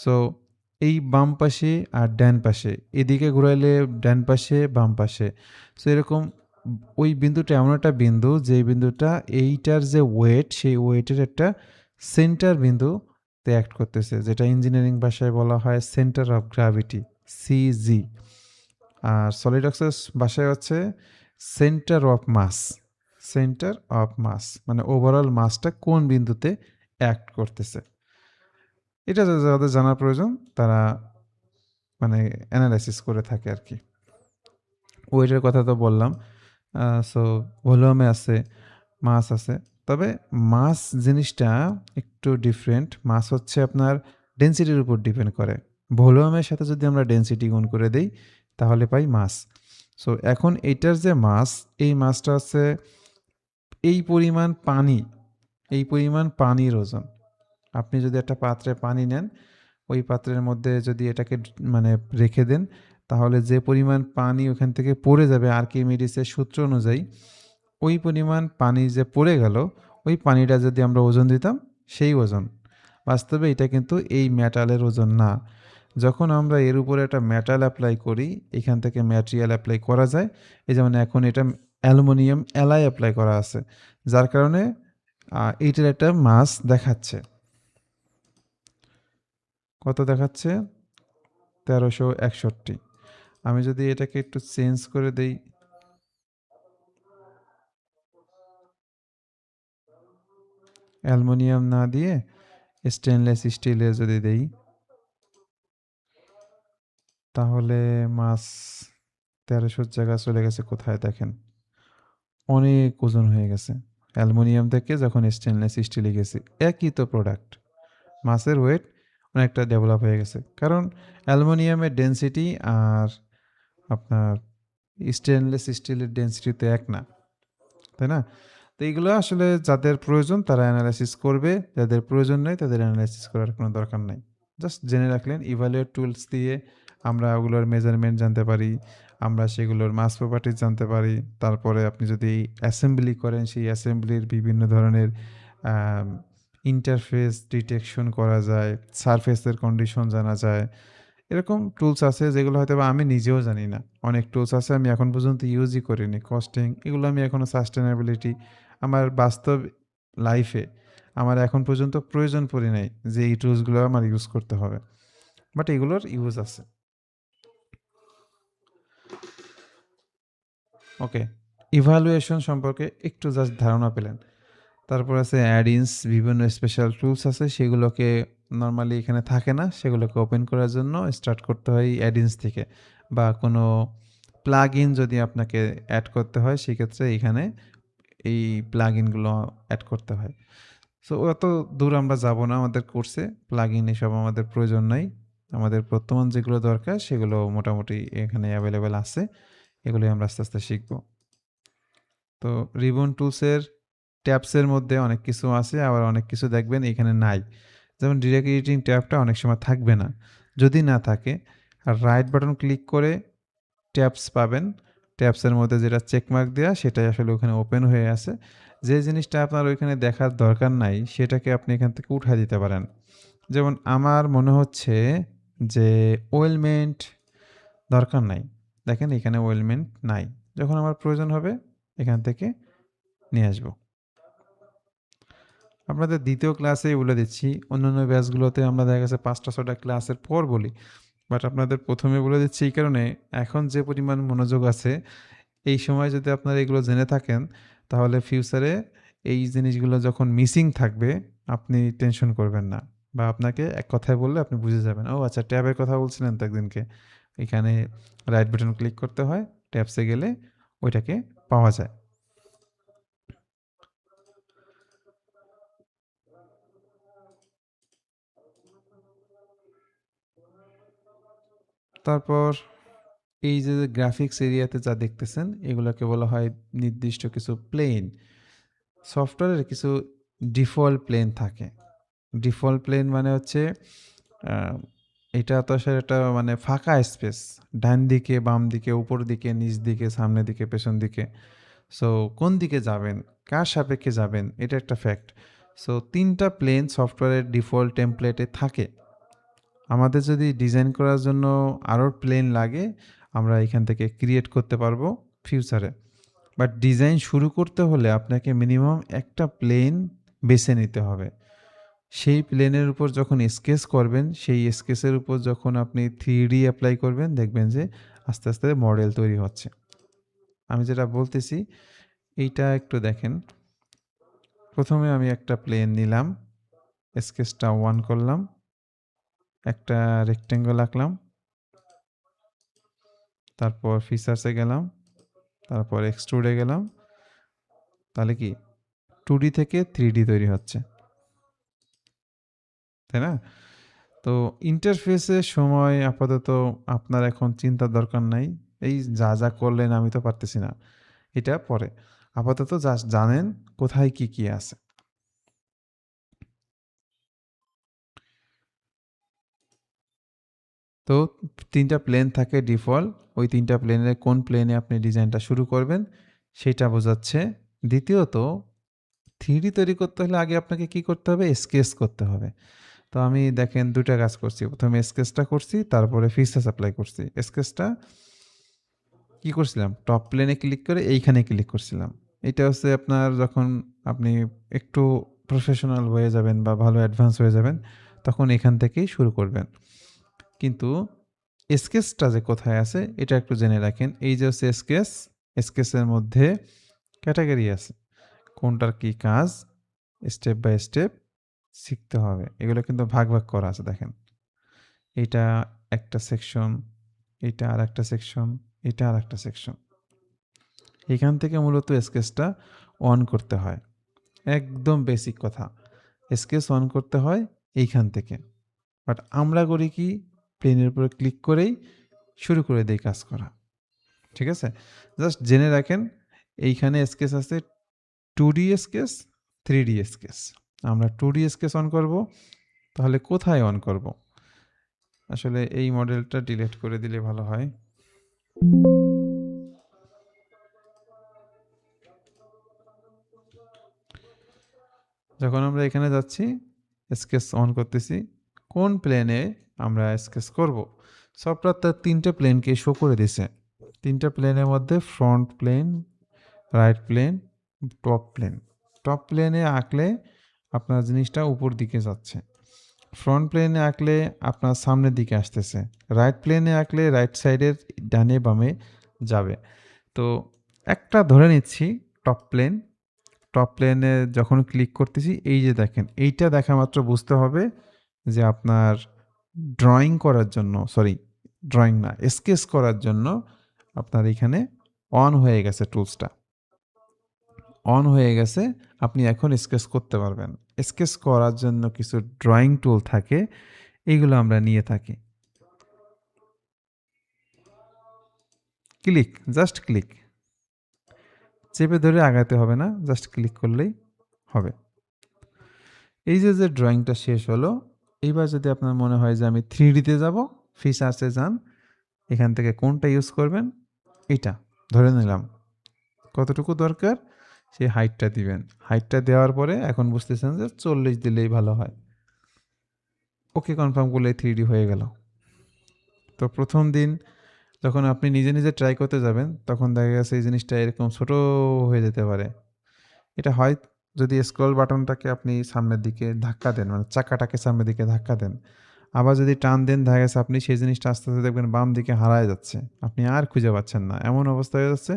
সো এই বাম পাশে আর ডান পাশে, এদিকে ঘুরাইলে ডান পাশে, বাম পাশে। সো এরকম ওই বিন্দুটা এমন একটা বিন্দু, যেই বিন্দুটা এইটার যে ওয়েট, সেই ওয়েটের একটা সেন্টার বিন্দুতে অ্যাক্ট করতেছে, যেটা ইঞ্জিনিয়ারিং ভাষায় বলা হয় সেন্টার অফ গ্র্যাভিটি, সিজি। আর সলিড অক্সেস ভাষায় হচ্ছে centre of mass, centre of mass মানে ওভারঅল মাসটা কোন বিন্দুতে অ্যাক্ট করতেছে। এটা যাদের জানার প্রয়োজন তারা মানে অ্যানালাইসিস করে থাকে আর কি। ওয়েটের কথা তো বললাম। সো ভলিউমে আছে, মাস আছে। তবে মাস জিনিসটা একটু ডিফারেন্ট। মাস হচ্ছে আপনার ডেনসিটির উপর ডিপেন্ড করে। ভলিউমের সাথে যদি আমরা ডেনসিটি গুণ করে দেই তাহলে পাই মাস। সো এখন এইটার যে মাস, এই মাসটা হচ্ছে এই পরিমাণ পানি, এই পরিমাণ পানির ওজন। আপনি যদি একটা পাত্রে পানি নেন, ওই পাত্রের মধ্যে যদি এটাকে মানে রেখে দেন, তাহলে যে পরিমাণ পানি ওখান থেকে পড়ে যাবে আর্কিমিডিসের সূত্র অনুযায়ী, ওই পরিমাণ পানি যে পড়ে গেল, ওই পানিটা যদি আমরা ওজন দিতাম, সেই ওজন। বাস্তবে এটা কিন্তু এই মেটালের ওজন না। যখন আমরা এর উপরে একটা মেটাল অ্যাপ্লাই করি, এখান থেকে ম্যাটেরিয়াল অ্যাপ্লাই করা যায়। এই যেমন এখন এটা অ্যালুমিনিয়াম অ্যালয় অ্যাপ্লাই করা আছে, যার কারণে এইটার একটা মাস দেখাচ্ছে। কত দেখাচ্ছে? 1361। আমি যদি এটাকে একটু চেঞ্জ করে দেই, অ্যালুমিনিয়াম না দিয়ে স্টেনলেস স্টিলে যদি দেই, তাহলে মাস 1300 জায়গা চলে গেছে কোথায় দেখেন, অনেক ওজন হয়ে গেছে। অ্যালুমিনিয়াম থেকে যখন স্টেনলেস স্টিলে গেছে, একই তো প্রোডাক্ট, মাসের ওয়েট অনেকটা ডেভেলপ হয়ে গেছে। কারণ অ্যালুমিনিয়ামের ডেনসিটি আর আপনার স্টেনলেস স্টিলের ডেনসিটি তো এক না, তাই না? তো এইগুলো আসলে যাদের প্রয়োজন তারা অ্যানালাইসিস করবে, যাদের প্রয়োজন নেই তাদের অ্যানালাইসিস করার কোনো দরকার নাই। জাস্ট জেনে রাখলেন ইভালুয়েট টুলস দিয়ে আমরা ওগুলোর মেজারমেন্ট জানতে পারি, আমরা সেগুলোর মাস প্রপার্টিজ জানতে পারি। তারপরে আপনি যদি অ্যাসেম্বলি করেন, সেই অ্যাসেম্বলির বিভিন্ন ধরনের ইন্টারফেস ডিটেকশন করা যায়, সারফেসের কন্ডিশন জানা যায়। এরকম টুলস আছে যেগুলো হয়তো বা আমি নিজেও জানি না। অনেক টুলস আছে আমি এখন পর্যন্ত ইউজই করিনি। কস্টিং এগুলো আমি এখনও সাস্টেনেবিলিটি আমার বাস্তব লাইফে আমার এখন পর্যন্ত প্রয়োজন পড়ে নাই যে এই টুলসগুলো আমার ইউজ করতে হবে। বাট এগুলোর ইউজ আছে। ওকে, ইভালুয়েশন সম্পর্কে একটু জাস্ট ধারণা পেলেন। তারপর আছে অ্যাড-ইনস, বিভিন্ন স্পেশাল টুলস আছে, সেগুলোকে নরমালি এখানে থাকে না, সেগুলোকে ওপেন করার জন্য স্টার্ট করতে হয় অ্যাড-ইনস থেকে, বা কোনো প্লাগ-ইন যদি আপনাকে অ্যাড করতে হয় সেক্ষেত্রে এখানে এই প্লাগ-ইনগুলো অ্যাড করতে হয়। সো অত দূর আমরা যাব না আমাদের কোর্সে, প্লাগ-ইন এসব আমাদের প্রয়োজন নাই। আমাদের বর্তমান যেগুলো দরকার সেগুলো মোটামুটি এখানে অ্যাভেলেবেল আছে, এগুলোই আমরা আস্তে আস্তে শিখব। তো রিবন টুলসের ট্যাবসের মধ্যে অনেক কিছু আছে, আবার অনেক কিছু দেখবেন এখানে নাই। যেমন ডিরেক্ট এডিটিং ট্যাবটা অনেক সময় থাকবে না, যদি না থাকে আর রাইট বাটন ক্লিক করে ট্যাবস পাবেন, ট্যাবসের মধ্যে যেটা চেকমার্ক দেওয়া সেটাই আসলে ওখানে ওপেন হয়ে আছে। যে জিনিসটা আপনার ওইখানে দেখার দরকার নাই সেটাকে আপনি এখান থেকে উঠায় দিতে পারেন। যেমন আমার মনে হচ্ছে যে ওয়েলমেন্ট দরকার নাই, দেখেন এখানে ওয়েলমেন্ট নাই, যখন আমার প্রয়োজন হবে এখান থেকে নিয়ে আসবো। আপনাদের দ্বিতীয় ক্লাসেই বলে দিচ্ছি, অন্যান্য ব্যাচগুলোতে আমরা দেখা গেছে 5টা 6টা ক্লাসের পর বলি, বাট আপনাদের প্রথমে বলে দিচ্ছি এই কারণে, এখন যে পরিমাণ মনোযোগ আছে এই সময় যদি আপনারা এগুলো জেনে থাকেন তাহলে ফিউচারে এই জিনিসগুলো যখন মিসিং থাকবে আপনি টেনশন করবেন না, বা আপনাকে এক কথায় বললে আপনি বুঝে যাবেন, ও আচ্ছা ট্যাবের কথা বলছিলেন তো একদিনকে, এখানে রাইট বাটন ক্লিক করতে হয়, ট্যাবসে গেলে ওইটাকে পাওয়া যায়। তারপর এই যে গ্রাফিক্স এরিয়াতে যা দেখতেছেন এগুলোকে বলা হয় নির্দিষ্ট কিছু প্লেন। সফটওয়্যারের কিছু ডিফল্ট প্লেন থাকে। ডিফল্ট প্লেন মানে হচ্ছে এটা তো আসলে একটা মানে ফাঁকা স্পেস, ডান দিকে বাম দিকে উপর দিকে নিচ দিকে সামনের দিকে পেছন দিকে। সো কোন দিকে যাবেন, কার সাপেক্ষে যাবেন, এটা একটা ফ্যাক্ট। সো 3টা প্লেন সফটওয়্যারের ডিফল্ট টেমপ্লেটে থাকে। আমাদের যদি ডিজাইন করার জন্য আরও প্লেন লাগে আমরা এখান থেকে ক্রিয়েট করতে পারবো ফিউচারে, বাট ডিজাইন শুরু করতে হলে আপনাকে মিনিমাম একটা প্লেন বেছে নিতে হবে। সেই প্লেনের উপর যখন স্কেচ করবেন, সেই স্কেচের উপর যখন আপনি 3D অ্যাপ্লাই করবেন দেখবেন যে আস্তে আস্তে মডেল তৈরি হচ্ছে। আমি যেটা বলতেছি এইটা একটু দেখেন। প্রথমে আমি একটা প্লেন নিলাম, স্কেচটা 1 করলাম, একটা রেক্টেঙ্গল আঁকলাম, তারপর ফিচার্সে গেলাম, তারপর এক্সট্রুডে গেলাম, তাহলে কি 2D থেকে 3D তৈরি হচ্ছে, তাই না? তো ইন্টারফেসের সময় আপাতত আপনার এখন চিন্তার দরকার নাই, এই যা যা করলেন আমি তো পারতেছি না, এটা পরে। আপাতত জাস্ট জানেন কোথায় কি কি আছে। তো 3টা প্লেন থাকে ডিফল্ট, ওই 3টা প্লেনের কোন প্লেনে আপনি ডিজাইনটা শুরু করবেন সেটা বোঝাচ্ছে। দ্বিতীয়ত 3D তৈরি করতে হলে আগে আপনাকে কি করতে হবে, স্কেচ করতে হবে। তো আমি দেখেন 2টা কাজ করছি, প্রথমে স্কেচটা করছি তারপরে ফিচার্স অ্যাপ্লাই করছি। স্কেচটা কি করছিলাম, টপ প্লেনে ক্লিক করে এইখানে ক্লিক করছিলাম। এটা হচ্ছে আপনার যখন আপনি একটু প্রফেশনাল হয়ে যাবেন বা ভালো অ্যাডভান্স হয়ে যাবেন তখন এখান থেকেই শুরু করবেন। কিন্তু স্কেচটা যে কোথায় আছে এটা একটু জেনে রাখেন। এই যে হচ্ছে স্কেচ, স্কেচের মধ্যে ক্যাটাগরি আছে, কোনটার কি কাজ স্টেপ বাই স্টেপ শিখতে হবে। এগুলো কিন্তু ভাগ ভাগ করা আছে, দেখেন এটা একটা সেকশন, এটা আর একটা সেকশন, এটা আর একটা সেকশন। এখান থেকে মূলত স্কেচটা অন করতে হয়, একদম বেসিক কথা, স্কেচ অন করতে হয় এইখান থেকে। বাট আমরা করি কি, প্লেনের উপরে ক্লিক করেই শুরু করে দেই কাজ করা। ঠিক আছে, জাস্ট জেনে রাখেন এইখানে স্কেচ আছে 2D স্কেচ, 3D স্কেচ। আমরা 2D স্কেচ অন করব, তাহলে কোথায় অন করব? আসলে এই মডেলটা ডিলিট করে দিলে ভালো হয়। যখন আমরা এখানে যাচ্ছি স্কেচ অন করতেছি, কোন প্লেনে আমরা স্কেচ করব, সফটওয়্যার তার 3টে প্লেনকে শো করে দিছে। 3টা প্লেনের মধ্যে front plane, right plane, top plane. Top প্লেনে আঁকলে আপনার জিনিসটা উপর দিকে যাচ্ছে, ফ্রন্ট প্লেনে আঁকলে আপনার সামনের দিকে আসতেছে, রাইট প্লেনে আঁকলে রাইট সাইডের ডানে বামে যাবে। তো একটা ধরে নিচ্ছি টপ প্লেন, টপ প্লেনে যখন ক্লিক করতেছি এই যে দেখেন এইটা দেখা মাত্র বুঝতে হবে যে আপনার ড্রয়িং করার জন্য, সরি ড্রয়িং না, স্কেচ করার জন্য আপনার এখানে অন হয়ে গেছে, টুলসটা অন হয়ে গেছে, আপনি এখন স্কেচ করতে পারবেন। স্কেচ করার জন্য কিছু ড্রয়িং টুল থাকে, এইগুলো আমরা নিয়ে থাকি। ক্লিক, জাস্ট ক্লিক, চেপে ধরে আগাতে হবে না, জাস্ট ক্লিক করলেই হবে। এই যে যে ড্রয়িংটা শেষ হলো, এইবার যদি আপনার মনে হয় যে আমি 3Dতে যাব, ফিচার্সে যান, এখান থেকে কোনটা ইউজ করবেন, এটা ধরে নিলাম কতটুকু দরকার সেই হাইটটা দিবেন। হাইটটা দেওয়ার পরে এখন বুঝতেছেন যে 40 দিলেই ভালো হয়। ওকে কনফার্ম করলে 3D হয়ে গেল। তো প্রথম দিন যখন আপনি নিজে নিজে ট্রাই করতে যাবেন তখন দেখা গেছে এই জিনিসটা এরকম ছোট হয়ে যেতে পারে। এটা হয় যদি স্ক্রল বাটনটাকে আপনি সামনের দিকে ধাক্কা দেন, মানে চাকাটাকে সামনের দিকে ধাক্কা দেন, আবার যদি টান দেন দেখা গেছে আপনি সেই জিনিসটা আস্তে আস্তে দেখবেন বাম দিকে হারায় যাচ্ছে, আপনি আর খুঁজে পাচ্ছেন না, এমন অবস্থা হয়ে যাচ্ছে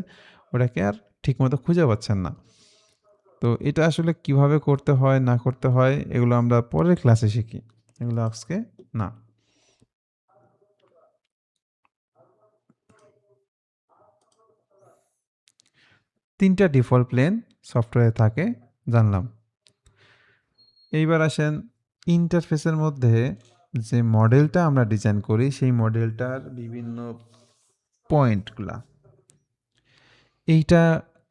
ওটাকে আর ঠিকমতো খুঁজে পাচ্ছেন না। তো এটা আসলে কিভাবে করতে হয় না করতে হয় এগুলো আমরা পরের ক্লাসে শিখি, এগুলো আজকে না। তিনটা ডিফল্ট প্লেন সফটওয়্যারে থাকে জানলাম। এইবার আসেন ইন্টারফেসের মধ্যে যে মডেলটা আমরা ডিজাইন করি সেই মডেলটার বিভিন্ন পয়েন্টগুলা, এইটা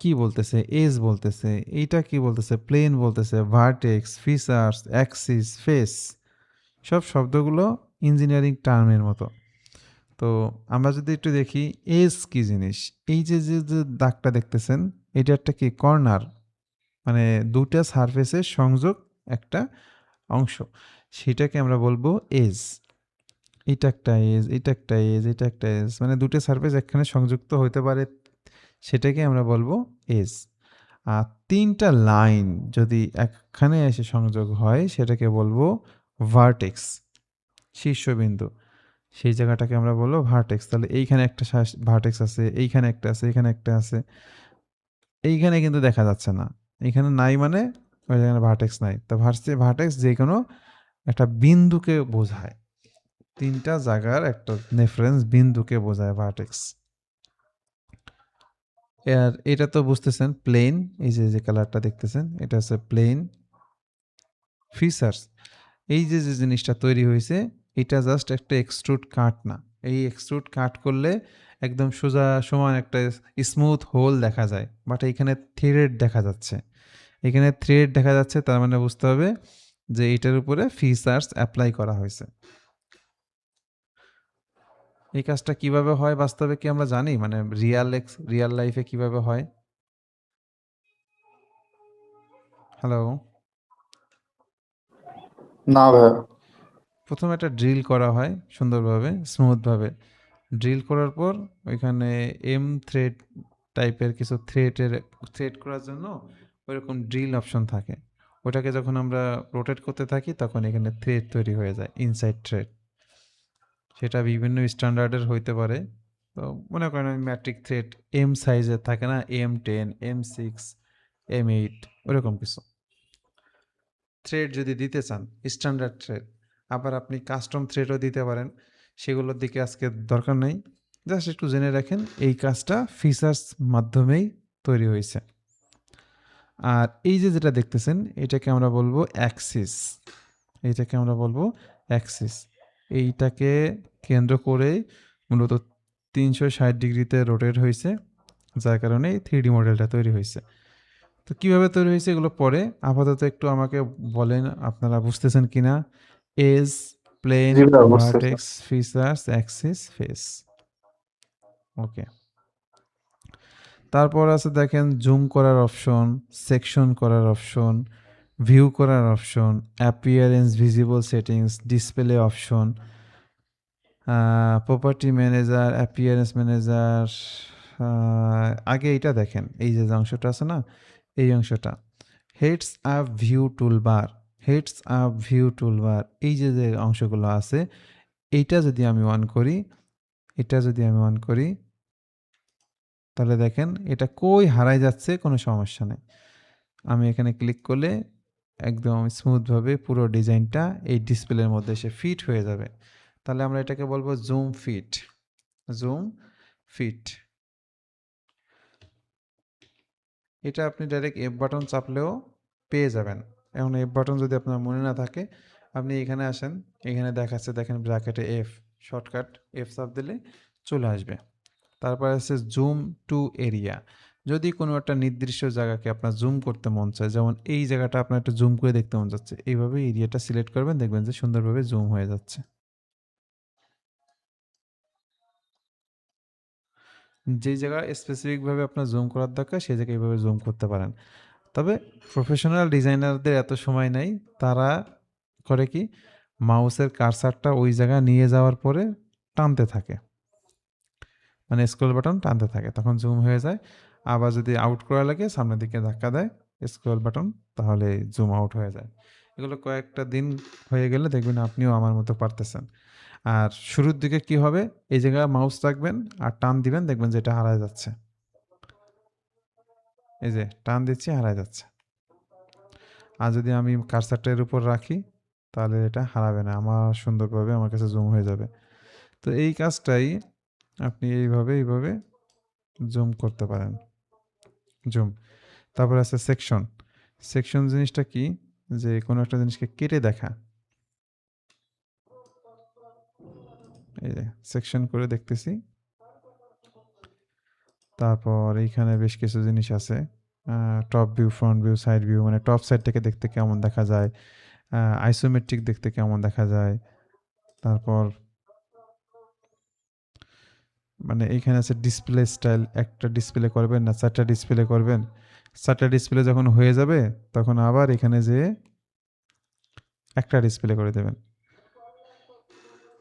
কি বলতেছে, এজ বলতেছে, এইটা কি বলতেছে, প্লেন বলতেছে, ভার্টেক্স, ফিচার্স, অ্যাক্সিস, ফেস, সব শব্দগুলো ইঞ্জিনিয়ারিং টার্মের মতো। তো আমরা যদি একটু দেখি এজ কি জিনিস, এই যে যে যে দাগটা দেখতেছেন এটা একটা কি কর্নার, মানে দুটা সারফেসের সংযোগ একটা অংশ, সেটাকে আমরা বলবো এজ। এটা একটা এজ, এটা একটা এজ, এটা একটা এজ, মানে দুটো সারফেস একখানে সংযুক্ত হতে পারে, সেটাকে আমরা বলবো এজ। আর তিনটা লাইন যদি একখানে এসে সংযোগ হয় সেটাকে বলবো ভার্টেক্স, শীর্ষবিন্দু, সেই জায়গাটাকে আমরা বলবো ভার্টেক্স। তাহলে এইখানে একটা ভার্টেক্স আছে, এইখানে একটা আছে, এখানে একটা আছে, এইখানে কিন্তু দেখা যাচ্ছে না, এইখানে নাই মানে ওই জায়গায় ভার্টেক্স নাই। তো ভার্টেক্স যে কোনো একটা বিন্দুকে বোঝায়, তিনটা জায়গার একটা রেফারেন্স বিন্দুকে বোঝায় ভার্টেক্স। আর এটা তো বুঝতেছেন প্লেন, এই যে যে কালারটা দেখতেছেন এটা হচ্ছে প্লেন। ফিচার্স, এই যে যে জিনিসটা তৈরি হয়েছে এটা জাস্ট একটা এক্সট্রুড কাট না, এই এক্সট্রুড কাট করলে একদম সোজা সমান একটা স্মুথ হোল দেখা যায়, বাট এইখানে থ্রেড দেখা যাচ্ছে, এখানে থ্রেড দেখা যাচ্ছে, তার মানে বুঝতে হবে যে এটার উপরে ফিচার্স অ্যাপ্লাই করা হয়েছে। এই কাজটা কিভাবে হয় বাস্তবে কি আমরা জানি, মানে রিয়াল লাইফে কিভাবে হয়? হ্যালো, না ভাইয়া। প্রথমে একটা ড্রিল করা হয় সুন্দরভাবে স্মুথভাবে, ড্রিল করার পর ওইখানে থ্রেড টাইপের কিছু থ্রেড করার জন্য ওইরকম ড্রিল অপশন থাকে, ওটাকে যখন আমরা রোটেট করতে থাকি তখন এখানে থ্রেড তৈরি হয়ে যায়, ইনসাইড থ্রেড। সেটা বিভিন্ন স্ট্যান্ডার্ডের হইতে পারে। তো মনে করেন ম্যাট্রিক থ্রেড সাইজের থাকে না, M10, M6, M8, ওরকম কিছু থ্রেড যদি দিতে চান স্ট্যান্ডার্ড থ্রেড। আবার আপনি কাস্টম থ্রেডও দিতে পারেন, সেগুলোর দিকে আজকে দরকার নেই, জাস্ট একটু জেনে রাখেন এই কাজটা ফিচার্স মাধ্যমেই তৈরি হয়েছে। আর এই যে যেটা দেখতেছেন এটাকে আমরা বলবো অ্যাক্সিস, এইটাকে আমরা বলবো অ্যাক্সিস। এইটাকে কেন্দ্র করে মূলত 360 ডিগ্রিতে রোটেট হয়েছে, যার কারণে 3D মডেলটা তৈরি হয়েছে। তো কীভাবে তৈরি হয়েছে এগুলো পরে, আপাতত একটু আমাকে বলেন আপনারা বুঝতেছেন কিনা। এজ, প্লেন, জি ভাইয়া, বুঝতেছি। Vertex, features, axis, face. Okay, তারপর আছে দেখেন জুম করার অপশন, সেকশন করার অপশন, ভিউ করার option, appearance, visible settings, display option, property manager, appearance manager. আগে এইটা দেখেন, এই যে অংশটা আছে না, এই অংশটা heads up view toolbar. Heads up view toolbar এই যে অংশগুলো আছে, এইটা যদি আমি অন করি, তাহলে দেখেন এটা কই হারায় যাচ্ছে, কোনো সমস্যা নেই। আমি এখানে ক্লিক করলে একদম স্মুথভাবে পুরো ডিজাইনটা এই ডিসপ্লের মধ্যে এসে ফিট হয়ে যাবে। তাহলে আমরা এটাকে বলবো জুম ফিট। এটা আপনি ডাইরেক্ট এফ বাটন চাপলেও পেয়ে যাবেন। এখন এফ বাটন যদি আপনার মনে না থাকে, আপনি এখানে আসেন, এখানে দেখাচ্ছে দেখেন ব্র্যাকেটে এফ, শর্টকাট এফ চাপ দিলে চলে আসবে। তারপর আছে জুম টু এরিয়া। যদি কোনো একটা নির্দিষ্ট জায়গাকে আপনার জুম করতে মন চায়, যেমন এই জায়গাটা আপনার একটু জুম করে দেখতে মন যাচ্ছে, এইভাবে এরিয়াটা সিলেক্ট করবেন, দেখবেন যে সুন্দরভাবে জুম হয়ে যাচ্ছে। যেই জায়গায় স্পেসিফিকভাবে আপনার জুম করার দরকার সেই জায়গায় এইভাবে জুম করতে পারেন। তবে প্রফেশনাল ডিজাইনারদের এত সময় নেই, তারা করে কি মাউসের কার্সারটা ওই জায়গায় নিয়ে যাওয়ার পরে টানতে থাকে, মানে স্ক্রল বাটন টানতে থাকে, তখন জুম হয়ে যায়। আবার যদি আউট করা লাগে সামনের দিকে ধাক্কা দেয় স্ক্রল বাটন, তাহলে জুম আউট হয়ে যায়। এগুলো কয়েকটা দিন হয়ে গেলে দেখবেন আপনিও আমার মতো পারতেছেন। আর শুরুর দিকে কি হবে, এই জায়গায় মাউস রাখবেন আর টান দিবেন, দেখবেন যে এটা হারায় যাচ্ছে। এই যে টান দিচ্ছি, হারায় যাচ্ছে। আর যদি আমি কার্সারটা এর উপর রাখি, তাহলে এটা হারাবে না, আমার সুন্দরভাবে আমার কাছে জুম হয়ে যাবে। তো এই কাজটাই আপনি এইভাবে জুম করতে পারেন। জুম। তারপর আছে সেকশন জিনিসটা কি, যে কোনো একটা জিনিসকে কেটে দেখা। এই যে সেকশন করে দেখতেছি। তারপর এইখানে বেশ কিছু জিনিস আছে, top view, front view, side view, মানে টপ সাইড থেকে দেখতে কেমন দেখা যায়, আইসোমেট্রিক দেখতে কেমন দেখা যায়। তারপর মানে এইখানে আছে ডিসপ্লে স্টাইল, একটা ডিসপ্লে করবেন না 4টা ডিসপ্লে করবেন। 4টা ডিসপ্লে যখন হয়ে যাবে তখন আবার এখানে যেয়ে একটা ডিসপ্লে করে দেবেন।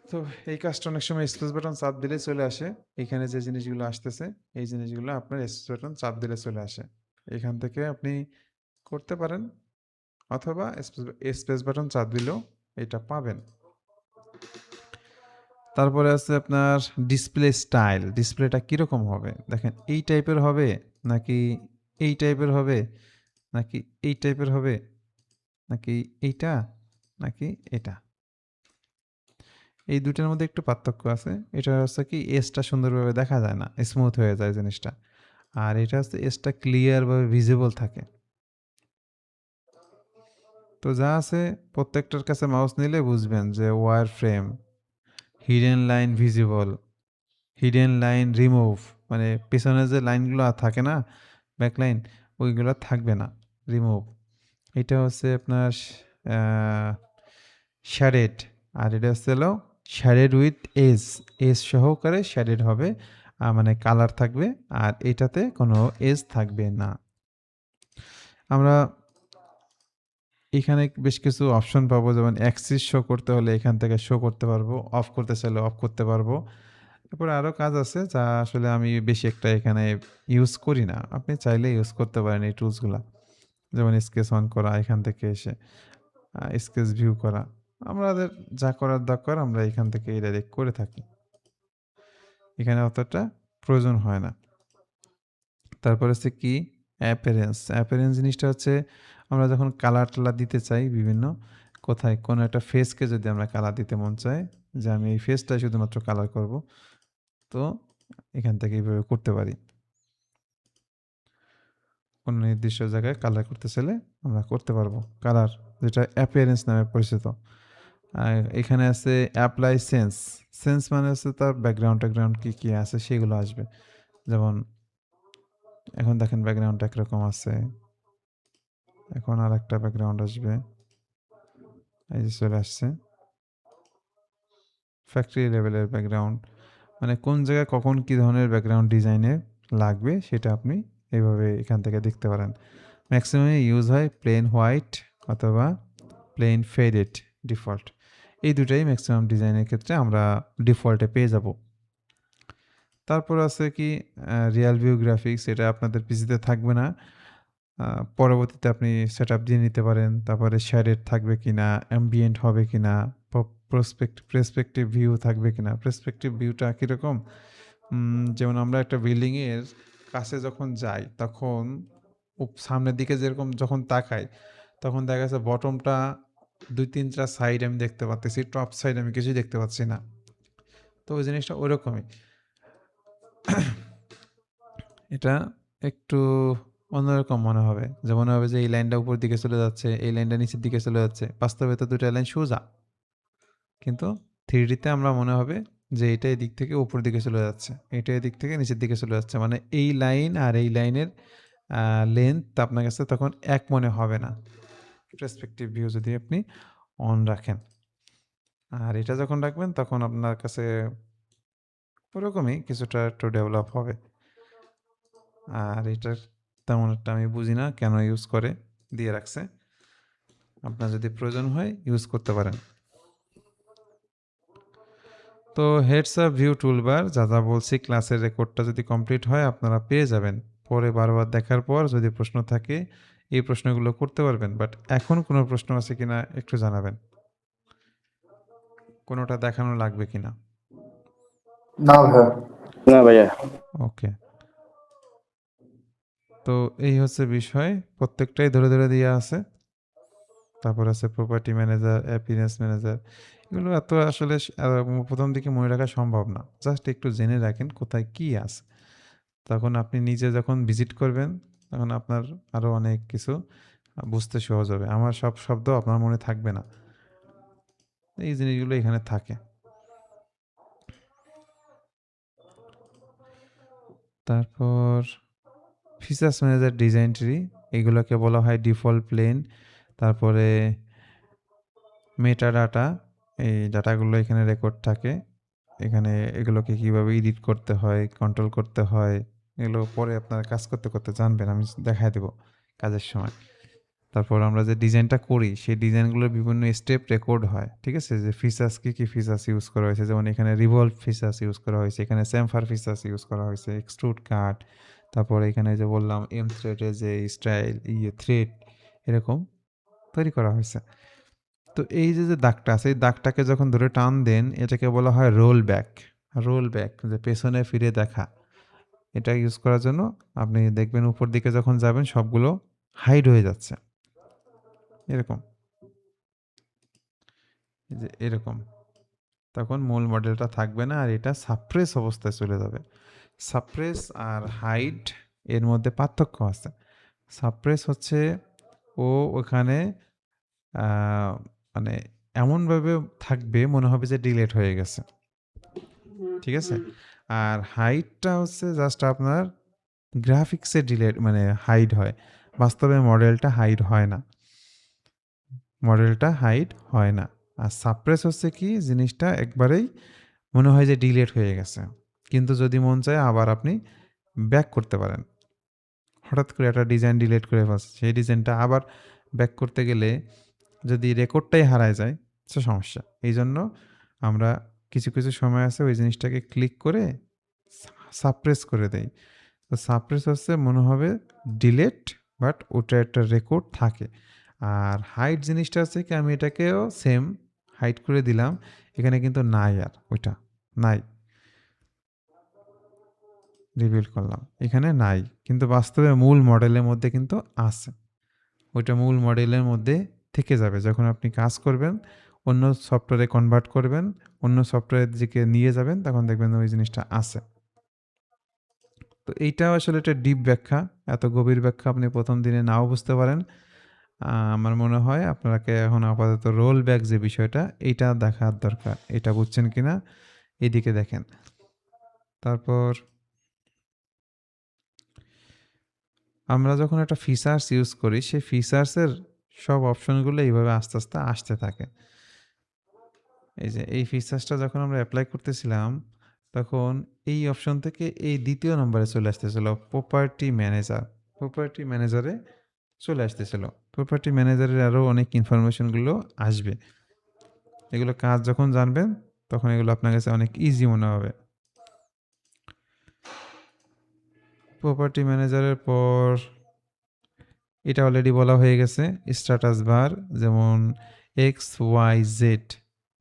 তো এই কাজটা অনেক সময় স্পেস বাটন চাপ দিলে চলে আসে। এখানে যে জিনিসগুলো আসতেছে এই জিনিসগুলো আপনার স্পেস বাটন চাপ দিলে চলে আসে। এখান থেকে আপনি করতে পারেন, অথবা স্পেস বাটন চাপ দিলেও এটা পাবেন। তারপরে আছে আপনার ডিসপ্লে স্টাইল। ডিসপ্লেটা কীরকম হবে দেখেন, এই টাইপের হবে নাকি এই টাইপের হবে, নাকি এই টাইপের হবে, নাকি এইটা, নাকি এটা। এই দুটার মধ্যে একটু পার্থক্য আছে। এটা হচ্ছে কি এসটা সুন্দরভাবে দেখা যায় না, স্মুথ হয়ে যায় জিনিসটা। আর এটা হচ্ছে এসটা ক্লিয়ারভাবে ভিজিবল থাকে। তো যা আছে প্রত্যেকটার কাছে মাউস নিলে বুঝবেন যে wireframe, hidden line visible, hidden line remove, মানে পেছনে যে লাইনগুলো থাকে না ব্যাকলাইন, ওইগুলো থাকবে না, রিমুভ। এটা হচ্ছে আপনার শ্যাডেড। আর এটা হচ্ছে হলো শ্যাডেড উইথ এজ সহকারে শ্যাডেড হবে, মানে কালার থাকবে, আর এটাতে কোনো এজ থাকবে না। আমরা এখানে বেশ কিছু অপশন পাবো, যেমন অ্যাক্সিস শো করতে হলে এখান থেকে শো করতে পারবো, অফ করতে চাইলে অফ করতে পারবো। তারপরে আরও কাজ আছে যা আসলে আমি বেশি একটা এখানে ইউজ করি না, আপনি চাইলে ইউজ করতে পারেন এই টুলসগুলা। যেমন স্কেচ অন করা, এখান থেকে এসে স্কেচ ভিউ করা, আমাদের যা করার দরকার আমরা এখান থেকে ডাইরেক্ট করে থাকি, এখানে অতটা প্রয়োজন হয় না। তারপর হচ্ছে কি অ্যাপিয়ারেন্স জিনিসটা হচ্ছে আমরা যখন কালার টালার দিতে চাই বিভিন্ন কোথায়, কোনো একটা ফেসকে যদি আমরা কালার দিতে মন চাই, যে আমি এই ফেসটাই শুধুমাত্র কালার করব, তো এখান থেকে এইভাবে করতে পারি। কোনো নির্দিষ্ট জায়গায় কালার করতে চাইলে আমরা করতে পারবো কালার, যেটা অ্যাপিয়ারেন্স নামে পরিচিত। আর এখানে আছে অ্যাপ্লাই সেন্স মানে হচ্ছে তার ব্যাকগ্রাউন্ড কী কী আছে সেগুলো আসবে। যেমন এখন দেখেন ব্যাকগ্রাউন্ড একরকম আছে, এখন আর একটা ব্যাকগ্রাউন্ড আসবে, এই যে চলে আসছে ফ্যাক্টরি লেভেলের ব্যাকগ্রাউন্ড, মানে কোন জায়গায় কখন কী ধরনের ব্যাকগ্রাউন্ড ডিজাইনে লাগবে সেটা আপনি এইভাবে এখান থেকে দেখতে পারেন। ম্যাক্সিমামে ইউজ হয় প্লেন হোয়াইট অথবা প্লেন ফেডেড ডিফল্ট, এই দুটাই ম্যাক্সিমাম ডিজাইনের ক্ষেত্রে আমরা ডিফল্টে পেয়ে যাব। তারপর আছে কি রিয়াল ভিউ গ্রাফিক্স, এটা আপনাদের পিসিতে থাকবে না, পরবর্তীতে আপনি সেটআপ দিয়ে নিতে পারেন। তারপরে শেডেড থাকবে কিনা, অ্যাম্বিয়েন্ট হবে কিনা, পার্সপেক্টিভ ভিউ থাকবে কিনা। পার্সপেক্টিভ ভিউটা কিরকম? যেমন আমরা একটা বিল্ডিং এর কাছে যখন যাই তখন সামনের দিকে যেরকম যখন তাকাই তখন দেখা যাচ্ছে বটমটা 2-3টা সাইড আমি দেখতে পাচ্ছি, টপ সাইড আমি কিছুই দেখতে পাচ্ছি না। তো ওই জিনিসটা ওইরকমই। এটা একটু অন্যরকম মনে হবে, যে মনে হবে যে এই লাইনটা উপর দিকে চলে যাচ্ছে, এই লাইনটা নিচের দিকে চলে যাচ্ছে। বাস্তবে তো দুটো লাইন সোজা, কিন্তু 3D-তে আমরা মনে হবে যে এটা এদিক থেকে উপর দিকে চলে যাচ্ছে, এটা এদিক থেকে নিচের দিকে চলে যাচ্ছে। মানে এই লাইন আর এই লাইনের লেন্থ আপনার কাছে তখন এক মনে হবে না, পার্সপেক্টিভ ভিউ যদি আপনি অন রাখেন। আর এটা যখন রাখবেন তখন আপনার কাছে ওরকমই কিছুটা একটু ডেভেলপ হবে। আর এটার তেমন একটা আমি বুঝি না কেন ইউজ করে দিয়ে রাখছে। আপনার যদি প্রয়োজন হয় ইউজ করতে পারেন। তো হেডস আপ ভিউ টুলবার যা যা বলছি ক্লাসের রেকর্ডটা যদি কমপ্লিট হয় আপনারা পেয়ে যাবেন। পরে বারবার দেখার পর যদি প্রশ্ন থাকে এই প্রশ্নগুলো করতে পারবেন। বাট এখন কোনো প্রশ্ন আছে কিনা একটু জানাবেন, কোনোটা দেখানো লাগবে কিনা। না ভাইয়া। না ভাইয়া। ওকে, তো এই হচ্ছে বিষয়, প্রত্যেকটাই ধরে ধরে দেওয়া আছে। তারপর আছে প্রপার্টি ম্যানেজার, হ্যাপিনেস ম্যানেজার। এগুলো এত আসলে প্রথম দিকে মনে রাখা সম্ভব না। জাস্ট একটু জেনে রাখেন কোথায় কি আছে, তখন আপনি নিজে যখন ভিজিট করবেন তখন আপনার আরও অনেক কিছু বুঝতে সহজ হবে। আমার সব শব্দ আপনার মনে থাকবে না, এই জিনিসগুলো এখানে থাকে। তারপর ফিচার্স ম্যানেজার, ডিজাইন ট্রি, এগুলোকে বলা হয় ডিফল্ট প্লেন। তারপরে মেটা ডাটা, এই ডাটাগুলো এখানে রেকর্ড থাকে। এখানে এগুলোকে কিভাবে এডিট করতে হয়, কন্ট্রোল করতে হয়, এগুলো পরে আপনার কাজ করতে করতে জানবেন, আমি দেখাই দেবো কাজের সময়। তারপর আমরা যে ডিজাইনটা করি সেই ডিজাইনগুলোর বিভিন্ন স্টেপ রেকর্ড হয়, ঠিক আছে? যে ফিচার্স কী ফিচার্স ইউজ করা হয়েছে, যেমন এখানে রিভলভ ফিচার্স ইউজ করা হয়েছে, এখানে চ্যামফার ফিচার্স ইউজ করা হয়েছে, এক্সট্রুড কাট। তারপর এখানে যে বললাম এম থ্রেডের যে স্টাইল থ্রেড এরকম তৈরি করা হয়েছে। তো এই যে যে দাগটা আছে এই দাগটাকে যখন ধরে টান দেন এটাকে বলা হয় রোল ব্যাক। রোল ব্যাক যে পেছনে ফিরে দেখা, এটা ইউজ করার জন্য আপনি দেখবেন উপর দিকে যখন যাবেন সবগুলো হাইড হয়ে যাচ্ছে এরকম, এই যে এরকম। তখন মূল মডেলটা থাকবে না আর এটা সাপ্রেস অবস্থায় চলে যাবে। সাপ্রেস আর হাইড এর মধ্যে পার্থক্য আছে। সাপ্রেস হচ্ছে ও ওখানে মানে এমনভাবে থাকবে মনে হবে যে ডিলেট হয়ে গেছে, ঠিক আছে? আর হাইডটা হচ্ছে জাস্ট আপনার গ্রাফিক্সে ডিলেট মানে হাইড হয়, বাস্তবে মডেলটা হাইড হয় না, মডেলটা হাইড হয় না। আর সাপ্রেস হচ্ছে কি জিনিসটা একবারেই মনে হয় যে ডিলেট হয়ে গেছে, কিন্তু যদি মন চায় আবার আপনি ব্যাক করতে পারেন। হঠাৎ করে একটা ডিজাইন ডিলিট করে ফেলছে, সেই ডিজাইনটা আবার ব্যাক করতে গেলে যদি রেকর্ডটাই হারায় যায় সে সমস্যা। এই জন্য আমরা কিছু কিছু সময় আছে ওই জিনিসটাকে ক্লিক করে সাপ্রেস করে দেই। তো সাপ্রেস হচ্ছে মনে হবে ডিলেট, বাট ওটা একটা রেকর্ড থাকে। আর হাইড জিনিসটা হচ্ছে কি আমি এটাকেও সেম হাইড করে দিলাম, এখানে কিন্তু নাই, আর ওইটা নাই, রিভিল করলাম এখানে নাই, কিন্তু বাস্তবে মূল মডেলের মধ্যে কিন্তু আছে। ওইটা মূল মডেলের মধ্যে থেকে যাবে যখন আপনি কাজ করবেন, অন্য সফটওয়্যারে কনভার্ট করবেন, অন্য সফটওয়্যারের দিকে নিয়ে যাবেন, তখন দেখবেন ওই জিনিসটা আছে। তো এইটাও আসলে একটা ডিপ ব্যাখ্যা, এত গভীর ব্যাখ্যা আপনি প্রথম দিনে নাও বুঝতে পারেন। আমার মনে হয় আপনাকে এখন আপাতত রোল ব্যাক যে বিষয়টা এইটা দেখার দরকার, এটা বুঝছেন কিনা এইদিকে দেখেন। তারপর আমরা যখন একটা ফিচার্স ইউজ করি সেই ফিচার্সের সব অপশনগুলো এইভাবে আস্তে আস্তে আসতে থাকে। এই যে এই ফিচার্সটা যখন আমরা অ্যাপ্লাই করতেছিলাম তখন এই অপশন থেকে এই দ্বিতীয় নম্বরে চলে আসতেছিল প্রপার্টি ম্যানেজার। প্রপার্টি ম্যানেজারে চলে আসতেছিল, প্রপার্টি ম্যানেজারের আরও অনেক ইনফরমেশনগুলো আসবে। এগুলো কাজ যখন জানবেন তখন এগুলো আপনার কাছে অনেক ইজি মনে হবে। প্রপার্টি ম্যানেজারের পর এটা অলরেডি বলা হয়ে গেছে। স্ট্যাটাস বার যেমন এক্স, ওয়াই, জেড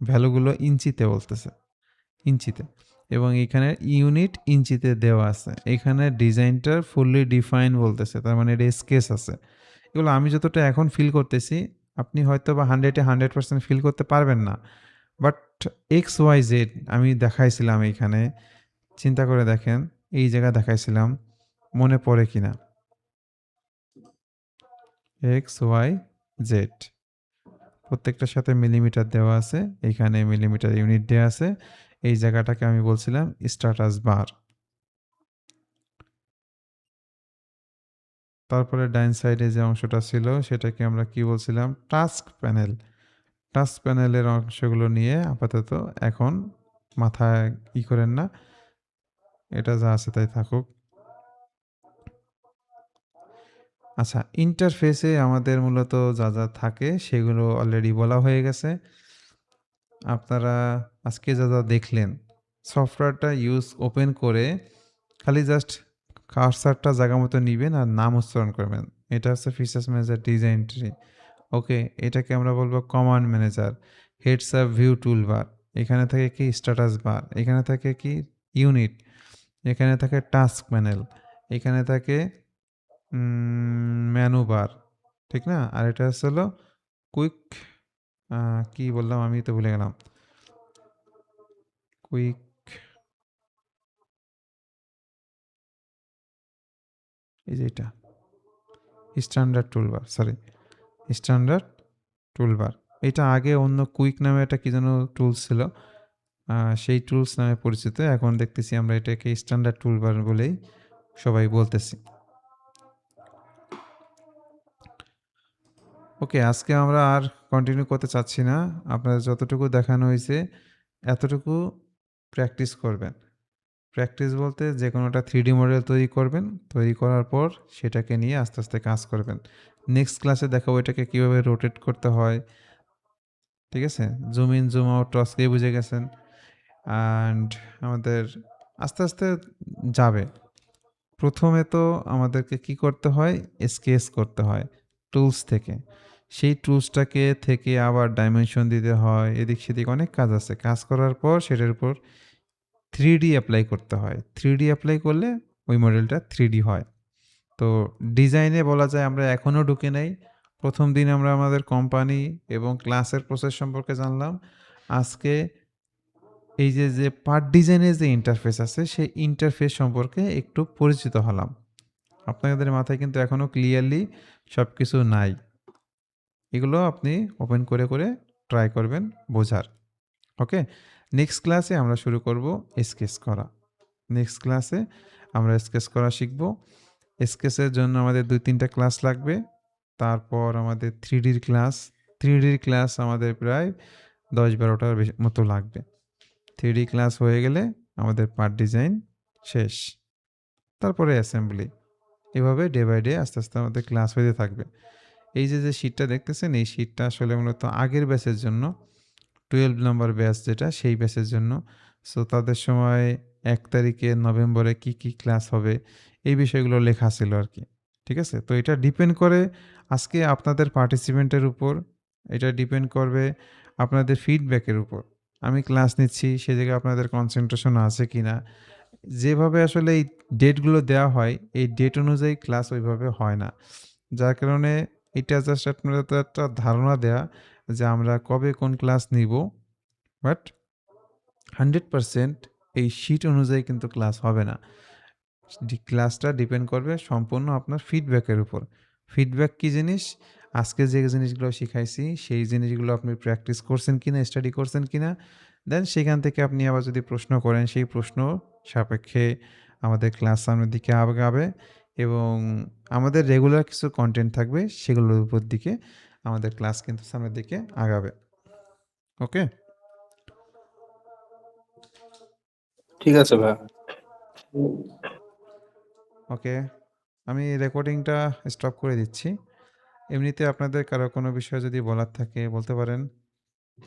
ভ্যালুগুলো ইঞ্চিতে বলতেছে, ইঞ্চিতে, এবং এখানে ইউনিট ইঞ্চিতে দেওয়া আছে। এখানে ডিজাইনটার ফুললি ডিফাইন বলতেছে, তার মানে এটা স্কেচ আছে। এগুলো আমি যতটা এখন ফিল করতেছি, আপনি হয়তো বা 100% ফিল করতে পারবেন না, বাট এক্স, ওয়াই, জেড আমি দেখাইছিলাম এইখানে, চিন্তা করে দেখেন এই জায়গা দেখাইছিলাম, মনে পড়ে কিনা? এক্স, ওয়াই, জেড প্রত্যেকটার সাথে মিলিমিটার দেওয়া আছে, এইখানে মিলিমিটার ইউনিট দেওয়া আছে। এই জায়গাটাকে আমি বলছিলাম স্ট্যাটাস বার। তারপরে ডাইন সাইডে যে অংশটা ছিল সেটাকে আমরা কি বলছিলাম? Task panel. টাস্ক প্যানেলের অংশগুলো নিয়ে আপাতত এখন মাথায় করেন না, এটা যা আছে তাই থাকুক। আচ্ছা, ইন্টারফেসে আমাদের মূলত যা যা থাকে সেগুলো অলরেডি বলা হয়ে গেছে। আপনারা আজকে যা যা দেখলেন, সফটওয়্যারটা ওপেন করে খালি জাস্ট কার্সারটা জায়গা মতো নিবেন আর নাম উচ্চারণ করবেন। এটা হচ্ছে features manager design tree. Okay, এটাকে আমরা বলবো command manager. Heads up view toolbar, এখানে থাকে কি স্ট্যাটাস বার, এখানে থাকে কি ইউনিট, এখানে থাকে টাস্ক প্যানেল, এখানে থাকে মেনু বার, ঠিক না? আর এটা হচ্ছে হলো কুইক, কি বললাম আমি তো ভুলে গেলাম। কুইক, এই যে এটা standard toolbar, sorry standard toolbar. এটা আগে অন্য কুইক নামে একটা কি যেন টুলস ছিল, সেই টুলস নামে পরিচিত। এখন দেখতেছি আমরা এটাকে স্ট্যান্ডার্ড টুলবার বলেই সবাই বলতেছি। ওকে, আজকে আমরা আর কন্টিনিউ করতে চাচ্ছি না। আপনাদের যতটুকু দেখানো হয়েছে এতটুকু প্র্যাকটিস করবেন। প্র্যাকটিস বলতে যে কোনোটা 3D মডেল তৈরি করবেন, তৈরি করার পর সেটাকে নিয়ে আস্তে আস্তে কাজ করবেন। নেক্সট ক্লাসে দেখাবো এটাকে কীভাবে রোটেট করতে হয়, ঠিক আছে? জুম ইন জুম আউট তো আজকেই বুঝে গেছেন। অ্যান্ড আমাদের আস্তে আস্তে যাবে। প্রথমে তো আমাদেরকে কি করতে হয়? স্কেচ করতে হয় টুলস থেকে। সেই টুলসটাকে থেকে আবার ডাইমেনশন দিতে হয়, এদিক সেদিক অনেক কাজ আছে। কাজ করার পর সেটার উপর 3D অ্যাপ্লাই করতে হয়। 3D অ্যাপ্লাই করলে ওই মডেলটা 3D হয়। তো ডিজাইনে বলা যায় আমরা এখনও ঢুকে নাই। প্রথম দিন আমরা আমাদের কোম্পানি এবং ক্লাসের প্রসেস সম্পর্কে জানলাম। আজকে এই যে পার্ট ডিজাইনের যে ইন্টারফেস আছে সেই ইন্টারফেস সম্পর্কে একটু পরিচিত হলাম। আপনাদের মাথায় কিন্তু এখনও ক্লিয়ারলি সব কিছু নাই। এগুলো আপনি ওপেন করে করে ট্রাই করবেন বোঝার। ওকে, নেক্সট ক্লাসে আমরা শুরু করব স্কেচ করা। নেক্সট ক্লাসে আমরা স্কেচ করা শিখব। স্কেচের জন্য আমাদের 2-3টা ক্লাস লাগবে। তারপর আমাদের 3Dর ক্লাস। 3Dর ক্লাস আমাদের প্রায় 10-12টার মতো লাগবে। 3D ক্লাস হয়ে গেলে আমাদের পার্ট ডিজাইন শেষ। তারপরে অ্যাসেম্বলি। এভাবে ডে বাই ডে আস্তে আস্তে আমাদের ক্লাস হতে থাকবে। এই যে শিটটা দেখতেছেন, এই শিটটা আসলে মূলত আগের ব্যাচের জন্য, 12 নম্বর ব্যাচ যেটা, সেই ব্যাচের জন্য। সো তাদের সময় 1 তারিখে নভেম্বরে কি কি ক্লাস হবে এই বিষয়গুলো লেখা ছিল আর কি, ঠিক আছে? তো এটা ডিপেন্ড করে আজকে আপনাদের পার্টিসিপেন্টের উপর, এটা ডিপেন্ড করবে আপনাদের ফিডব্যাকের উপর। আমি ক্লাস নিচ্ছি, সে জায়গায় আপনাদের কনসেন্ট্রেশন আছে কি না। যেভাবে আসলে এই ডেটগুলো দেওয়া হয়, এই ডেট অনুযায়ী ক্লাস ওইভাবে হয় না। যার কারণে এটা জাস্ট আপনাদের তো একটা ধারণা দেয়া যে আমরা কবে কোন ক্লাস নিব, বাট 100% এই শিট অনুযায়ী কিন্তু ক্লাস হবে না। ক্লাসটা ডিপেন্ড করবে সম্পূর্ণ আপনার ফিডব্যাকের উপর। ফিডব্যাক কী জিনিস? আজকে যে জিনিসগুলো শিখাইছি সেই জিনিসগুলো আপনি প্র্যাকটিস করছেন কিনা, স্টাডি করছেন কিনা, দেন সেখান থেকে আপনি আবার যদি প্রশ্ন করেন সেই প্রশ্ন সাপেক্ষে আমাদের ক্লাস সামনের দিকে আগাবে এবং আমাদের রেগুলার কিছু কন্টেন্ট থাকবে, সেগুলোর উপর দিকে আমাদের ক্লাস কিন্তু সামনের দিকে আগাবে। ওকে, ঠিক আছে ভাই। ওকে, আমি রেকর্ডিংটা স্টপ করে দিচ্ছি। এমনিতে আপনাদের কারো কোনো বিষয় যদি বলার থাকে বলতে পারেন।